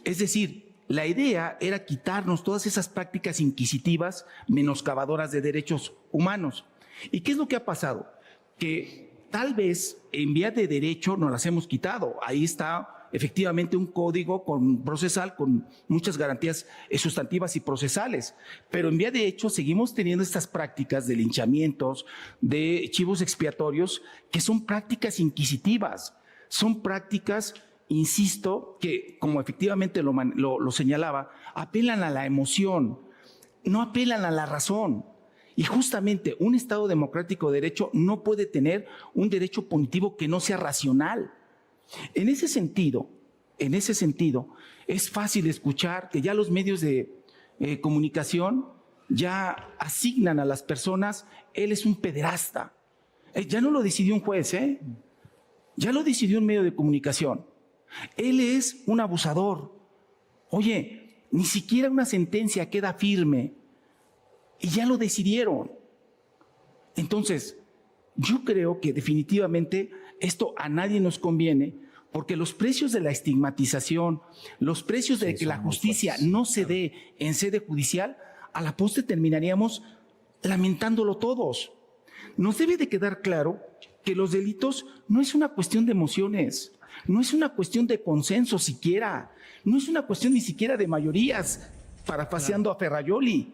Es decir, la idea era quitarnos todas esas prácticas inquisitivas menoscabadoras de derechos humanos. ¿Y qué es lo que ha pasado? Que tal vez en vía de derecho nos las hemos quitado. Ahí está efectivamente un código procesal con muchas garantías sustantivas y procesales. Pero en vía de hecho seguimos teniendo estas prácticas de linchamientos, de chivos expiatorios, que son prácticas inquisitivas, son prácticas, insisto, que como efectivamente lo señalaba, apelan a la emoción, no apelan a la razón. Y justamente un Estado democrático de derecho no puede tener un derecho punitivo que no sea racional. En ese sentido, es fácil escuchar que ya los medios de comunicación ya asignan a las personas, él es un pederasta. Ya no lo decidió un juez, ya lo decidió un medio de comunicación. Él es un abusador. Oye, ni siquiera una sentencia queda firme y ya lo decidieron. Entonces, yo creo que definitivamente esto a nadie nos conviene, porque los precios de la estigmatización, los precios de que la justicia no se dé en sede judicial, a la postre terminaríamos lamentándolo todos. Nos debe de quedar claro que los delitos no es una cuestión de emociones, no es una cuestión de consenso siquiera, no es una cuestión ni siquiera de mayorías, parafaseando a Ferraioli.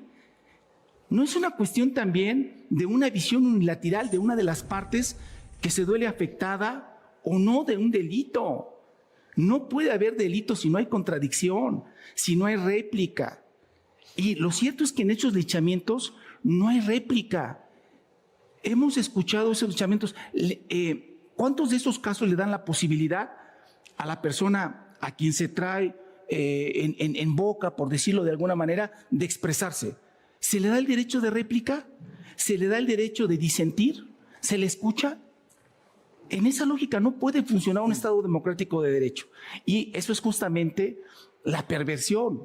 No es una cuestión también de una visión unilateral de una de las partes que se duele afectada o no de un delito. No puede haber delito si no hay contradicción, si no hay réplica. Y lo cierto es que en hechos de linchamientos no hay réplica. Hemos escuchado esos linchamientos. ¿Cuántos de esos casos le dan la posibilidad a la persona a quien se trae en boca, por decirlo de alguna manera, de expresarse? ¿Se le da el derecho de réplica? ¿Se le da el derecho de disentir? ¿Se le escucha? En esa lógica no puede funcionar un Estado democrático de derecho. Y eso es justamente la perversión,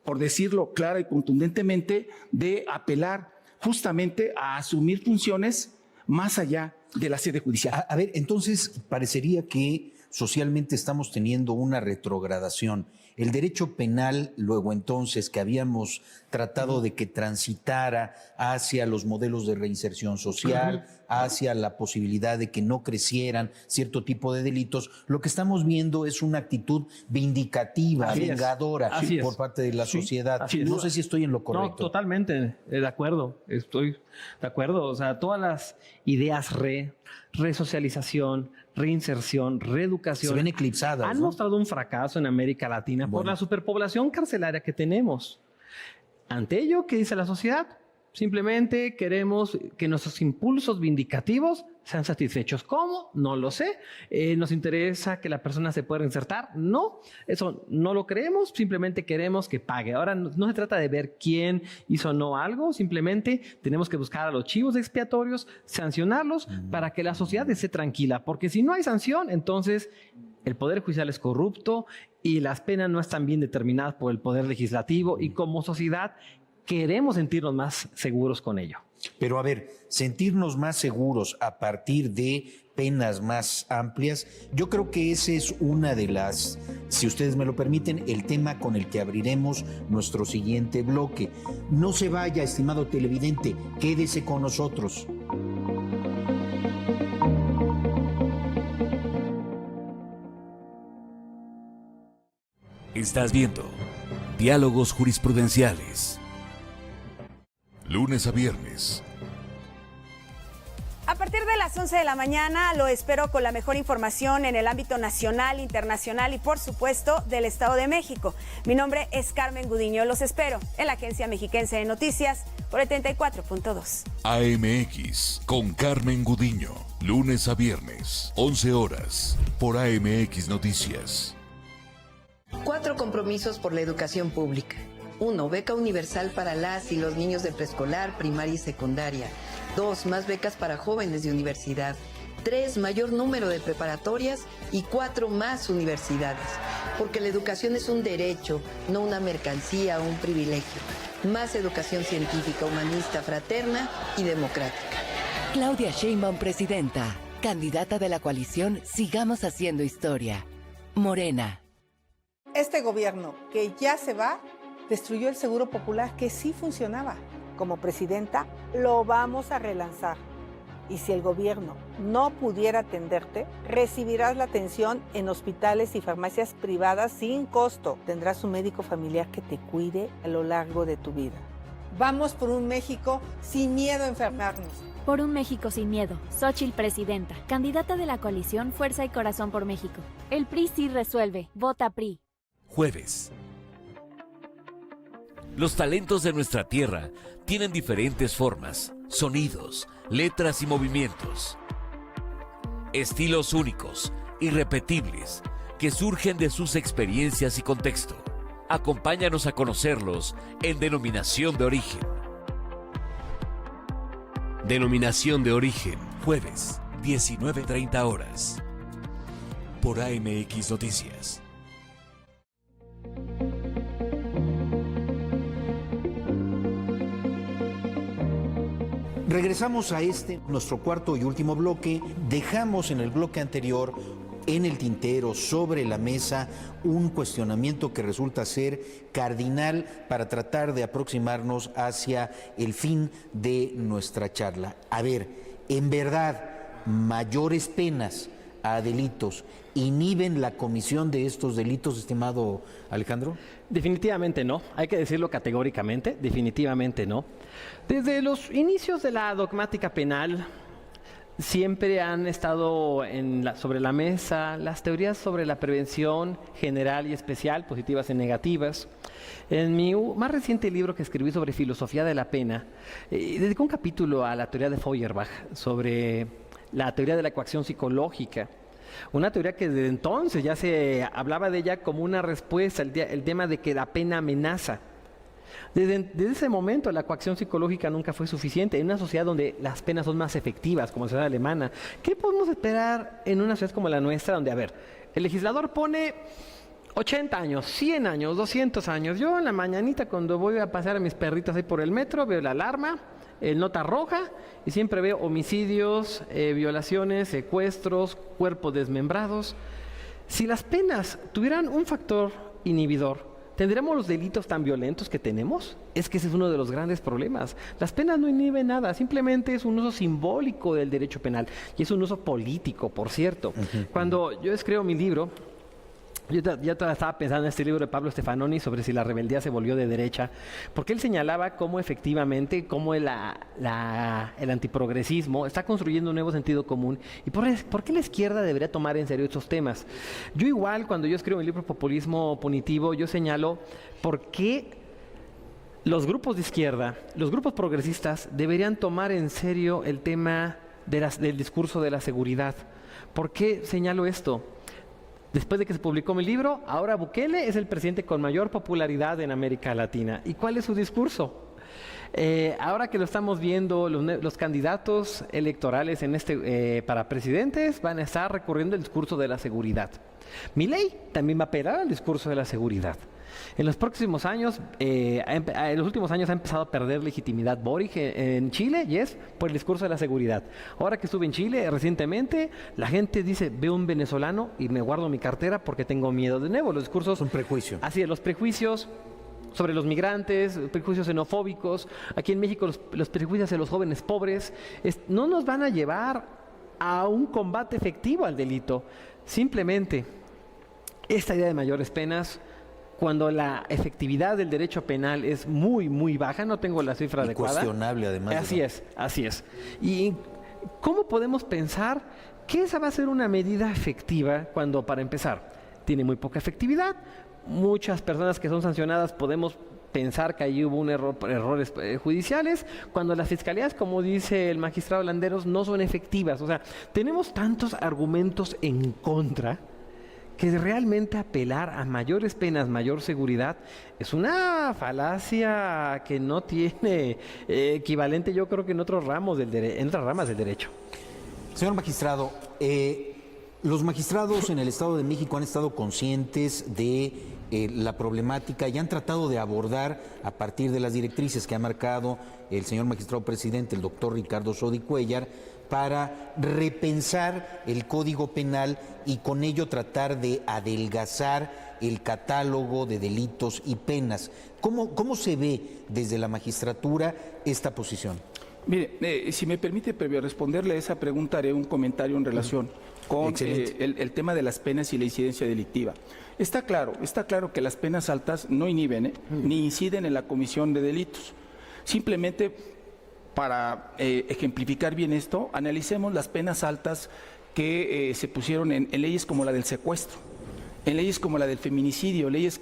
por decirlo clara y contundentemente, de apelar justamente a asumir funciones más allá de la sede judicial. A ver, entonces parecería que socialmente estamos teniendo una retrogradación. El derecho penal, luego entonces, que habíamos tratado de que transitara hacia los modelos de reinserción social, hacia la posibilidad de que no crecieran cierto tipo de delitos, lo que estamos viendo es una actitud vindicativa, vengadora por parte de la sociedad. No sé si estoy en lo correcto. No, totalmente de acuerdo. Estoy de acuerdo. O sea, todas las ideas resocialización, reinserción, reeducación, se ven eclipsadas, han mostrado un fracaso en América Latina por la superpoblación carcelaria que tenemos. Ante ello, ¿qué dice la sociedad? Simplemente queremos que nuestros impulsos vindicativos sean satisfechos. ¿Cómo? No lo sé. ¿Nos interesa que la persona se pueda reinsertar? No, eso no lo creemos, simplemente queremos que pague. Ahora no se trata de ver quién hizo o no algo, simplemente tenemos que buscar a los chivos expiatorios, sancionarlos para que la sociedad esté tranquila, porque si no hay sanción, entonces el Poder Judicial es corrupto y las penas no están bien determinadas por el Poder Legislativo y como sociedad queremos sentirnos más seguros con ello. Pero a ver, sentirnos más seguros a partir de penas más amplias, yo creo que ese es una de las, si ustedes me lo permiten, el tema con el que abriremos nuestro siguiente bloque. No se vaya, estimado televidente, quédese con nosotros. Estás viendo Diálogos Jurisprudenciales. Lunes a viernes. A partir de las 11 de la mañana lo espero con la mejor información en el ámbito nacional, internacional y por supuesto del Estado de México. Mi nombre es Carmen Gudiño. Los espero en la Agencia Mexiquense de Noticias por el 34.2. AMX con Carmen Gudiño. Lunes a viernes, 11 horas, por AMX Noticias. 4 compromisos por la educación pública. 1. Beca universal para las y los niños de preescolar, primaria y secundaria. 2. Más becas para jóvenes de universidad. 3. Mayor número de preparatorias. Y 4. Más universidades. Porque la educación es un derecho, no una mercancía o un privilegio. Más educación científica, humanista, fraterna y democrática. Claudia Sheinbaum, presidenta. Candidata de la coalición Sigamos Haciendo Historia. Morena. Este gobierno que ya se va destruyó el Seguro Popular que sí funcionaba. Como presidenta, lo vamos a relanzar. Y si el gobierno no pudiera atenderte, recibirás la atención en hospitales y farmacias privadas sin costo. Tendrás un médico familiar que te cuide a lo largo de tu vida. Vamos por un México sin miedo a enfermarnos. Por un México sin miedo. Xóchitl, presidenta. Candidata de la coalición Fuerza y Corazón por México. El PRI sí resuelve. Vota PRI. Jueves. Los talentos de nuestra tierra tienen diferentes formas, sonidos, letras y movimientos. Estilos únicos, irrepetibles, que surgen de sus experiencias y contexto. Acompáñanos a conocerlos en Denominación de Origen. Denominación de Origen, jueves, 19:30 horas. Por AMX Noticias. Regresamos a nuestro cuarto y último bloque. Dejamos en el bloque anterior, en el tintero, sobre la mesa, un cuestionamiento que resulta ser cardinal para tratar de aproximarnos hacia el fin de nuestra charla. A ver, ¿en verdad mayores penas a delitos inhiben la comisión de estos delitos, estimado Alejandro? Definitivamente no, hay que decirlo categóricamente, definitivamente no. Desde los inicios de la dogmática penal siempre han estado sobre la mesa las teorías sobre la prevención general y especial, positivas y negativas. En mi más reciente libro que escribí sobre filosofía de la pena, dediqué un capítulo a la teoría de Feuerbach sobre la teoría de la coacción psicológica. Una teoría que desde entonces ya se hablaba de ella como una respuesta al tema de que la pena amenaza. Desde ese momento la coacción psicológica nunca fue suficiente. En una sociedad donde las penas son más efectivas, como la sociedad alemana, ¿qué podemos esperar en una sociedad como la nuestra, donde, a ver, el legislador pone 80 años, 100 años, 200 años? Yo en la mañanita, cuando voy a pasear a mis perritas ahí por el metro, veo la alarma, el nota roja, y siempre veo homicidios, violaciones, secuestros, cuerpos desmembrados. Si las penas tuvieran un factor inhibidor, ¿tendríamos los delitos tan violentos que tenemos? Es que ese es uno de los grandes problemas. Las penas no inhiben nada, simplemente es un uso simbólico del derecho penal, y es un uso político, por cierto. Cuando yo escribo mi libro, yo ya estaba pensando en este libro de Pablo Stefanoni sobre si la rebeldía se volvió de derecha, porque él señalaba cómo efectivamente, cómo el antiprogresismo está construyendo un nuevo sentido común, y por qué la izquierda debería tomar en serio estos temas. Yo igual, cuando yo escribo mi libro Populismo Punitivo, yo señalo por qué los grupos de izquierda, los grupos progresistas, deberían tomar en serio el tema del discurso de la seguridad. ¿Por qué señalo esto? Después de que se publicó mi libro, ahora Bukele es el presidente con mayor popularidad en América Latina. ¿Y cuál es su discurso? Ahora que lo estamos viendo, los candidatos electorales para presidentes van a estar recurriendo al discurso de la seguridad. Milei también va a apelar al discurso de la seguridad. En los próximos años, en los últimos años ha empezado a perder legitimidad Boric en Chile, y es por el discurso de la seguridad. Ahora que estuve en Chile recientemente, la gente dice, veo un venezolano y me guardo mi cartera porque tengo miedo. De nuevo, los discursos... Un prejuicio. Así es, los prejuicios sobre los migrantes, prejuicios xenofóbicos. Aquí en México los prejuicios de los jóvenes pobres no nos van a llevar a un combate efectivo al delito. Simplemente, esta idea de mayores penas, cuando la efectividad del derecho penal es muy, muy baja, no tengo la cifra adecuada. Cuestionable, además. Así es. ¿Y cómo podemos pensar que esa va a ser una medida efectiva cuando, para empezar, tiene muy poca efectividad? Muchas personas que son sancionadas podemos pensar que ahí hubo un errores judiciales, cuando las fiscalías, como dice el magistrado Landeros, no son efectivas. O sea, tenemos tantos argumentos en contra que realmente apelar a mayores penas, mayor seguridad, es una falacia que no tiene equivalente, yo creo, que en otras ramas del derecho. Señor magistrado, los magistrados en el Estado de México han estado conscientes de la problemática y han tratado de abordar, a partir de las directrices que ha marcado el señor magistrado presidente, el doctor Ricardo Sodi Cuéllar, para repensar el Código Penal y con ello tratar de adelgazar el catálogo de delitos y penas. ¿Cómo se ve desde la magistratura esta posición? Mire, si me permite, previo a responderle a esa pregunta, haré un comentario en relación con el tema de las penas y la incidencia delictiva. Está claro que las penas altas no inhiben ni inciden en la comisión de delitos. Simplemente, para ejemplificar bien esto, analicemos las penas altas que se pusieron en leyes como la del secuestro, en leyes como la del feminicidio, leyes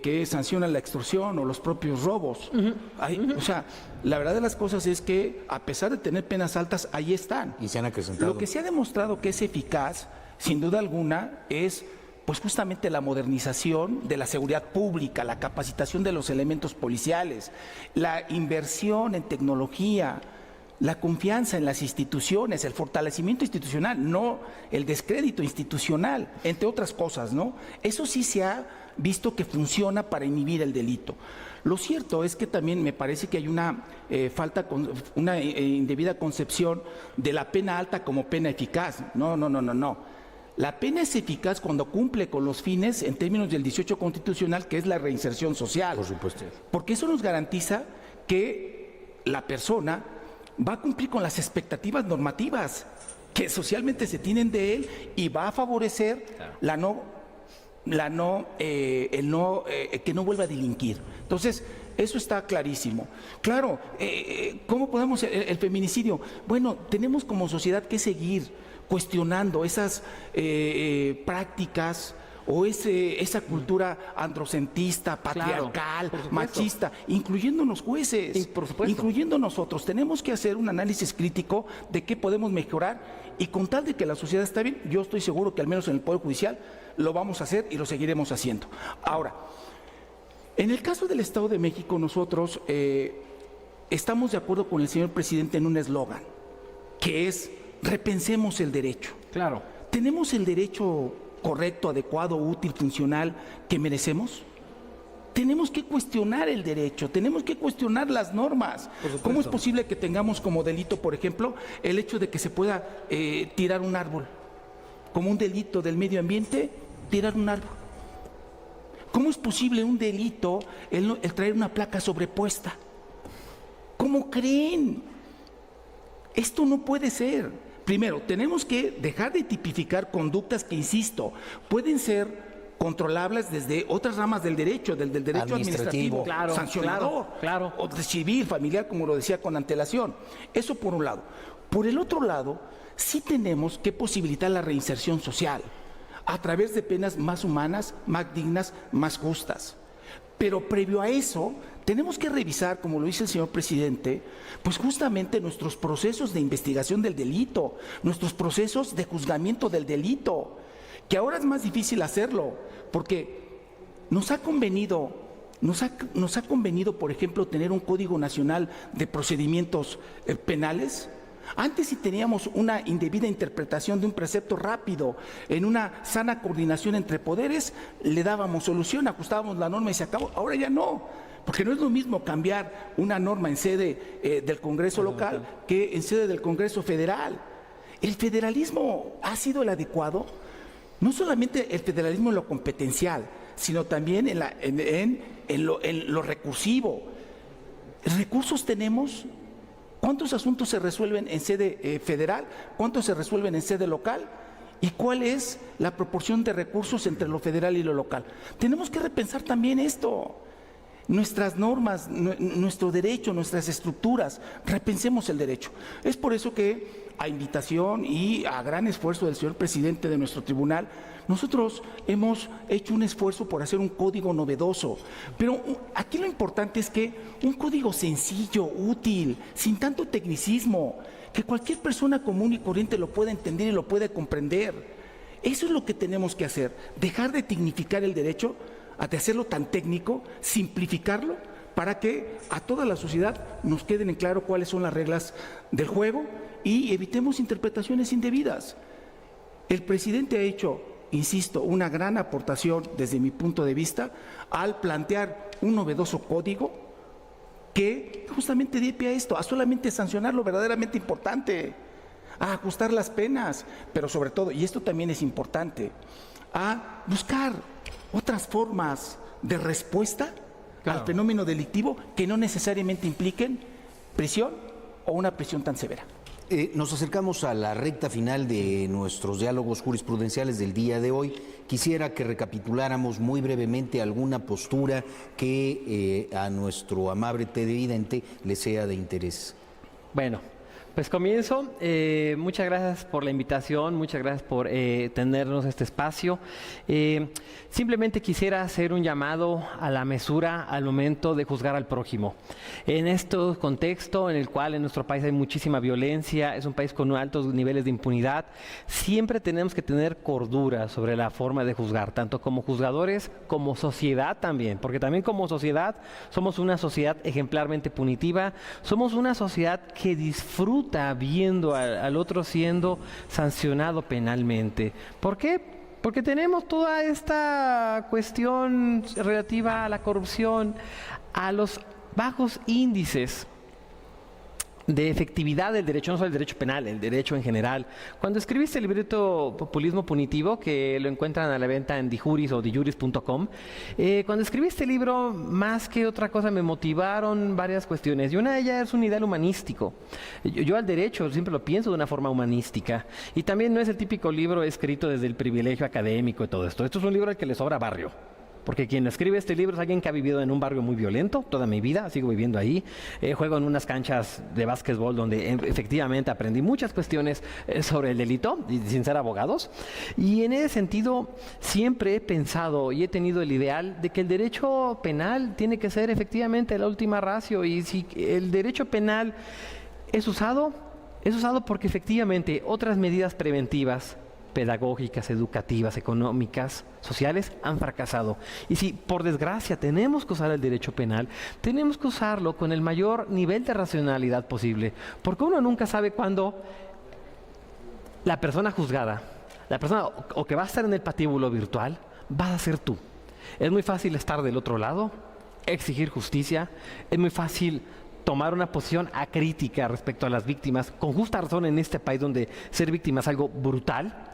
que sancionan la extorsión o los propios robos. O sea, la verdad de las cosas es que, a pesar de tener penas altas, ahí están. Y se han acrecentado. Lo que se ha demostrado que es eficaz, sin duda alguna, es pues justamente la modernización de la seguridad pública, la capacitación de los elementos policiales, la inversión en tecnología, la confianza en las instituciones, el fortalecimiento institucional, no el descrédito institucional, entre otras cosas, ¿no? Eso sí se ha visto que funciona para inhibir el delito. Lo cierto es que también me parece que hay una una indebida concepción de la pena alta como pena eficaz. No. La pena es eficaz cuando cumple con los fines en términos del 18 constitucional, que es la reinserción social. Por supuesto. Porque eso nos garantiza que la persona va a cumplir con las expectativas normativas que socialmente se tienen de él y va a favorecer que no vuelva a delinquir. Entonces, eso está clarísimo. Claro, ¿cómo podemos el feminicidio? Bueno, tenemos como sociedad que seguir cuestionando esas prácticas o esa cultura androcentista, patriarcal, machista, incluyendo los jueces, Sí, por supuesto. incluyendo nosotros. Tenemos que hacer un análisis crítico de qué podemos mejorar y con tal de que la sociedad está bien, yo estoy seguro que al menos en el Poder Judicial lo vamos a hacer y lo seguiremos haciendo. Ahora, en el caso del Estado de México, nosotros estamos de acuerdo con el señor presidente en un eslogan, que es repensemos el derecho. Claro. ¿Tenemos el derecho correcto, adecuado, útil, funcional que merecemos? Tenemos que cuestionar el derecho, tenemos que cuestionar las normas. ¿Cómo es posible que tengamos como delito, por ejemplo, el hecho de que se pueda tirar un árbol? Como un delito del medio ambiente, tirar un árbol. ¿Cómo es posible un delito el traer una placa sobrepuesta? ¿Cómo creen? Esto no puede ser. Primero, tenemos que dejar de tipificar conductas que, insisto, pueden ser controlables desde otras ramas del derecho, del derecho administrativo, claro, sancionador, claro. o de civil, familiar, como lo decía, con antelación. Eso por un lado. Por el otro lado, sí tenemos que posibilitar la reinserción social a través de penas más humanas, más dignas, más justas. Pero previo a eso, tenemos que revisar, como lo dice el señor presidente, pues justamente nuestros procesos de investigación del delito, nuestros procesos de juzgamiento del delito, que ahora es más difícil hacerlo, porque nos ha convenido, por ejemplo, tener un Código Nacional de Procedimientos Penales. Antes, si teníamos una indebida interpretación de un precepto rápido, en una sana coordinación entre poderes, le dábamos solución, ajustábamos la norma y se acabó. Ahora ya no, porque no es lo mismo cambiar una norma en sede del Congreso local que en sede del Congreso federal. ¿El federalismo ha sido el adecuado? No solamente el federalismo en lo competencial, sino también en lo recursivo. ¿Recursos tenemos? ¿Cuántos asuntos se resuelven en sede federal? ¿Cuántos se resuelven en sede local? ¿Y cuál es la proporción de recursos entre lo federal y lo local? Tenemos que repensar también esto. Nuestras normas, nuestro derecho, nuestras estructuras, repensemos el derecho. Es por eso que, a invitación y a gran esfuerzo del señor presidente de nuestro tribunal, nosotros hemos hecho un esfuerzo por hacer un código novedoso. Pero aquí lo importante es que un código sencillo, útil, sin tanto tecnicismo, que cualquier persona común y corriente lo pueda entender y lo pueda comprender. Eso es lo que tenemos que hacer, dejar de tecnificar el derecho, de hacerlo tan técnico, simplificarlo, para que a toda la sociedad nos queden en claro cuáles son las reglas del juego y evitemos interpretaciones indebidas. El presidente ha hecho, insisto, una gran aportación desde mi punto de vista al plantear un novedoso código que justamente dé pie a esto, a solamente sancionar lo verdaderamente importante, a ajustar las penas, pero sobre todo, y esto también es importante, a buscar otras formas de respuesta al fenómeno delictivo que no necesariamente impliquen prisión o una prisión tan severa. Nos acercamos a la recta final de nuestros diálogos jurisprudenciales del día de hoy. Quisiera que recapituláramos muy brevemente alguna postura que a nuestro amable televidente le sea de interés. Bueno, pues comienzo. Muchas gracias por la invitación, muchas gracias por tenernos este espacio. Simplemente quisiera hacer un llamado a la mesura al momento de juzgar al prójimo. En este contexto en el cual en nuestro país hay muchísima violencia, es un país con altos niveles de impunidad, siempre tenemos que tener cordura sobre la forma de juzgar, tanto como juzgadores como sociedad también, porque también como sociedad somos una sociedad ejemplarmente punitiva, somos una sociedad que disfruta viendo al otro siendo sancionado penalmente. ¿Por qué? Porque tenemos toda esta cuestión relativa a la corrupción, a los bajos índices de efectividad del derecho, no solo el derecho penal, el derecho en general. Cuando escribiste el librito Populismo Punitivo, que lo encuentran a la venta en dijuris o dijuris.com, cuando escribí este libro, más que otra cosa, me motivaron varias cuestiones. Y una de ellas es un ideal humanístico. Yo al derecho siempre lo pienso de una forma humanística. Y también no es el típico libro escrito desde el privilegio académico y todo esto. Esto es un libro al que le sobra barrio. porque quien escribe este libro es alguien que ha vivido en un barrio muy violento toda mi vida, sigo viviendo ahí, juego en unas canchas de básquetbol donde efectivamente aprendí muchas cuestiones sobre el delito, y sin ser abogados, y en ese sentido siempre he pensado y he tenido el ideal de que el derecho penal tiene que ser efectivamente la última ratio, y si el derecho penal es usado porque efectivamente otras medidas preventivas, pedagógicas, educativas, económicas, sociales, han fracasado. Y si por desgracia tenemos que usar el derecho penal, tenemos que usarlo con el mayor nivel de racionalidad posible, porque uno nunca sabe cuándo la persona juzgada, la persona o que va a estar en el patíbulo virtual, va a ser tú. Es muy fácil estar del otro lado, exigir justicia, es muy fácil tomar una posición acrítica respecto a las víctimas, con justa razón en este país donde ser víctima es algo brutal,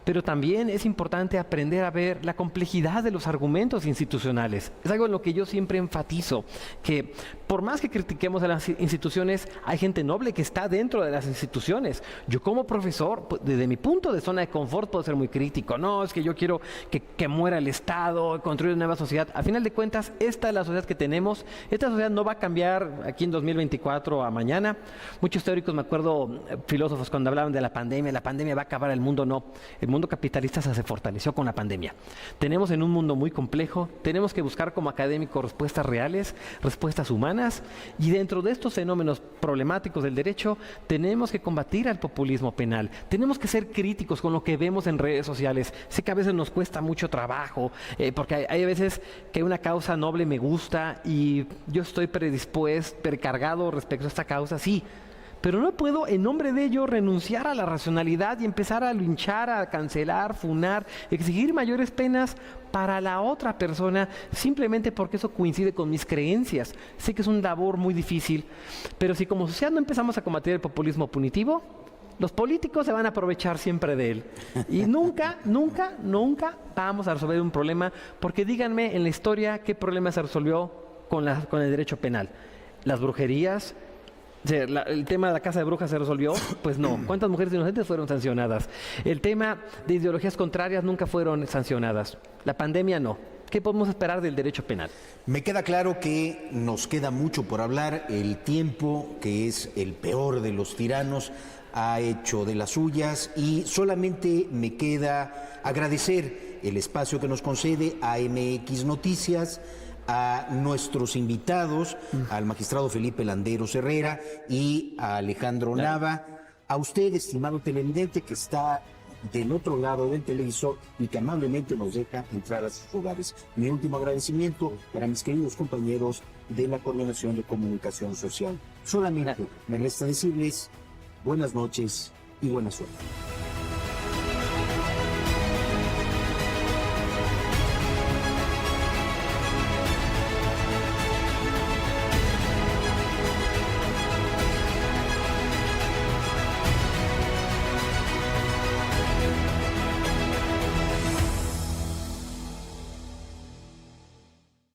pero también es importante aprender a ver la complejidad de los argumentos institucionales. Es algo en lo que yo siempre enfatizo, que por más que critiquemos a las instituciones, hay gente noble que está dentro de las instituciones. Yo como profesor, desde mi punto de zona de confort, puedo ser muy crítico. No, es que yo quiero que muera el Estado, construir una nueva sociedad. A final de cuentas, esta es la sociedad que tenemos. Esta sociedad no va a cambiar aquí en 2024 a mañana. Muchos teóricos, me acuerdo, filósofos, cuando hablaban de la pandemia va a acabar el mundo. No, el mundo capitalista se fortaleció con la pandemia. Tenemos en un mundo muy complejo, tenemos que buscar como académicos respuestas reales, respuestas humanas, y dentro de estos fenómenos problemáticos del derecho tenemos que combatir al populismo penal, tenemos que ser críticos con lo que vemos en redes sociales. Sé que a veces nos cuesta mucho trabajo, porque hay veces que una causa noble me gusta y yo estoy precargado respecto a esta causa, sí, pero no puedo en nombre de ello renunciar a la racionalidad y empezar a linchar, a cancelar, funar, exigir mayores penas para la otra persona simplemente porque eso coincide con mis creencias. Sé que es un labor muy difícil, pero si como sociedad no empezamos a combatir el populismo punitivo, los políticos se van a aprovechar siempre de él. Y nunca vamos a resolver un problema, porque díganme en la historia qué problema se resolvió con el derecho penal. Las brujerías. El tema de la casa de brujas se resolvió, pues no. ¿Cuántas mujeres inocentes fueron sancionadas? El tema de ideologías contrarias nunca fueron sancionadas. La pandemia no. ¿Qué podemos esperar del derecho penal? Me queda claro que nos queda mucho por hablar. El tiempo, que es el peor de los tiranos, ha hecho de las suyas, y solamente me queda agradecer el espacio que nos concede a MX Noticias, a nuestros invitados, al magistrado Felipe Landeros Herrera y a Alejandro Nava, a usted, estimado televidente, que está del otro lado del televisor y que amablemente nos deja entrar a sus hogares. Mi último agradecimiento para mis queridos compañeros de la Coordinación de Comunicación Social. Solamente me resta decirles buenas noches y buena suerte.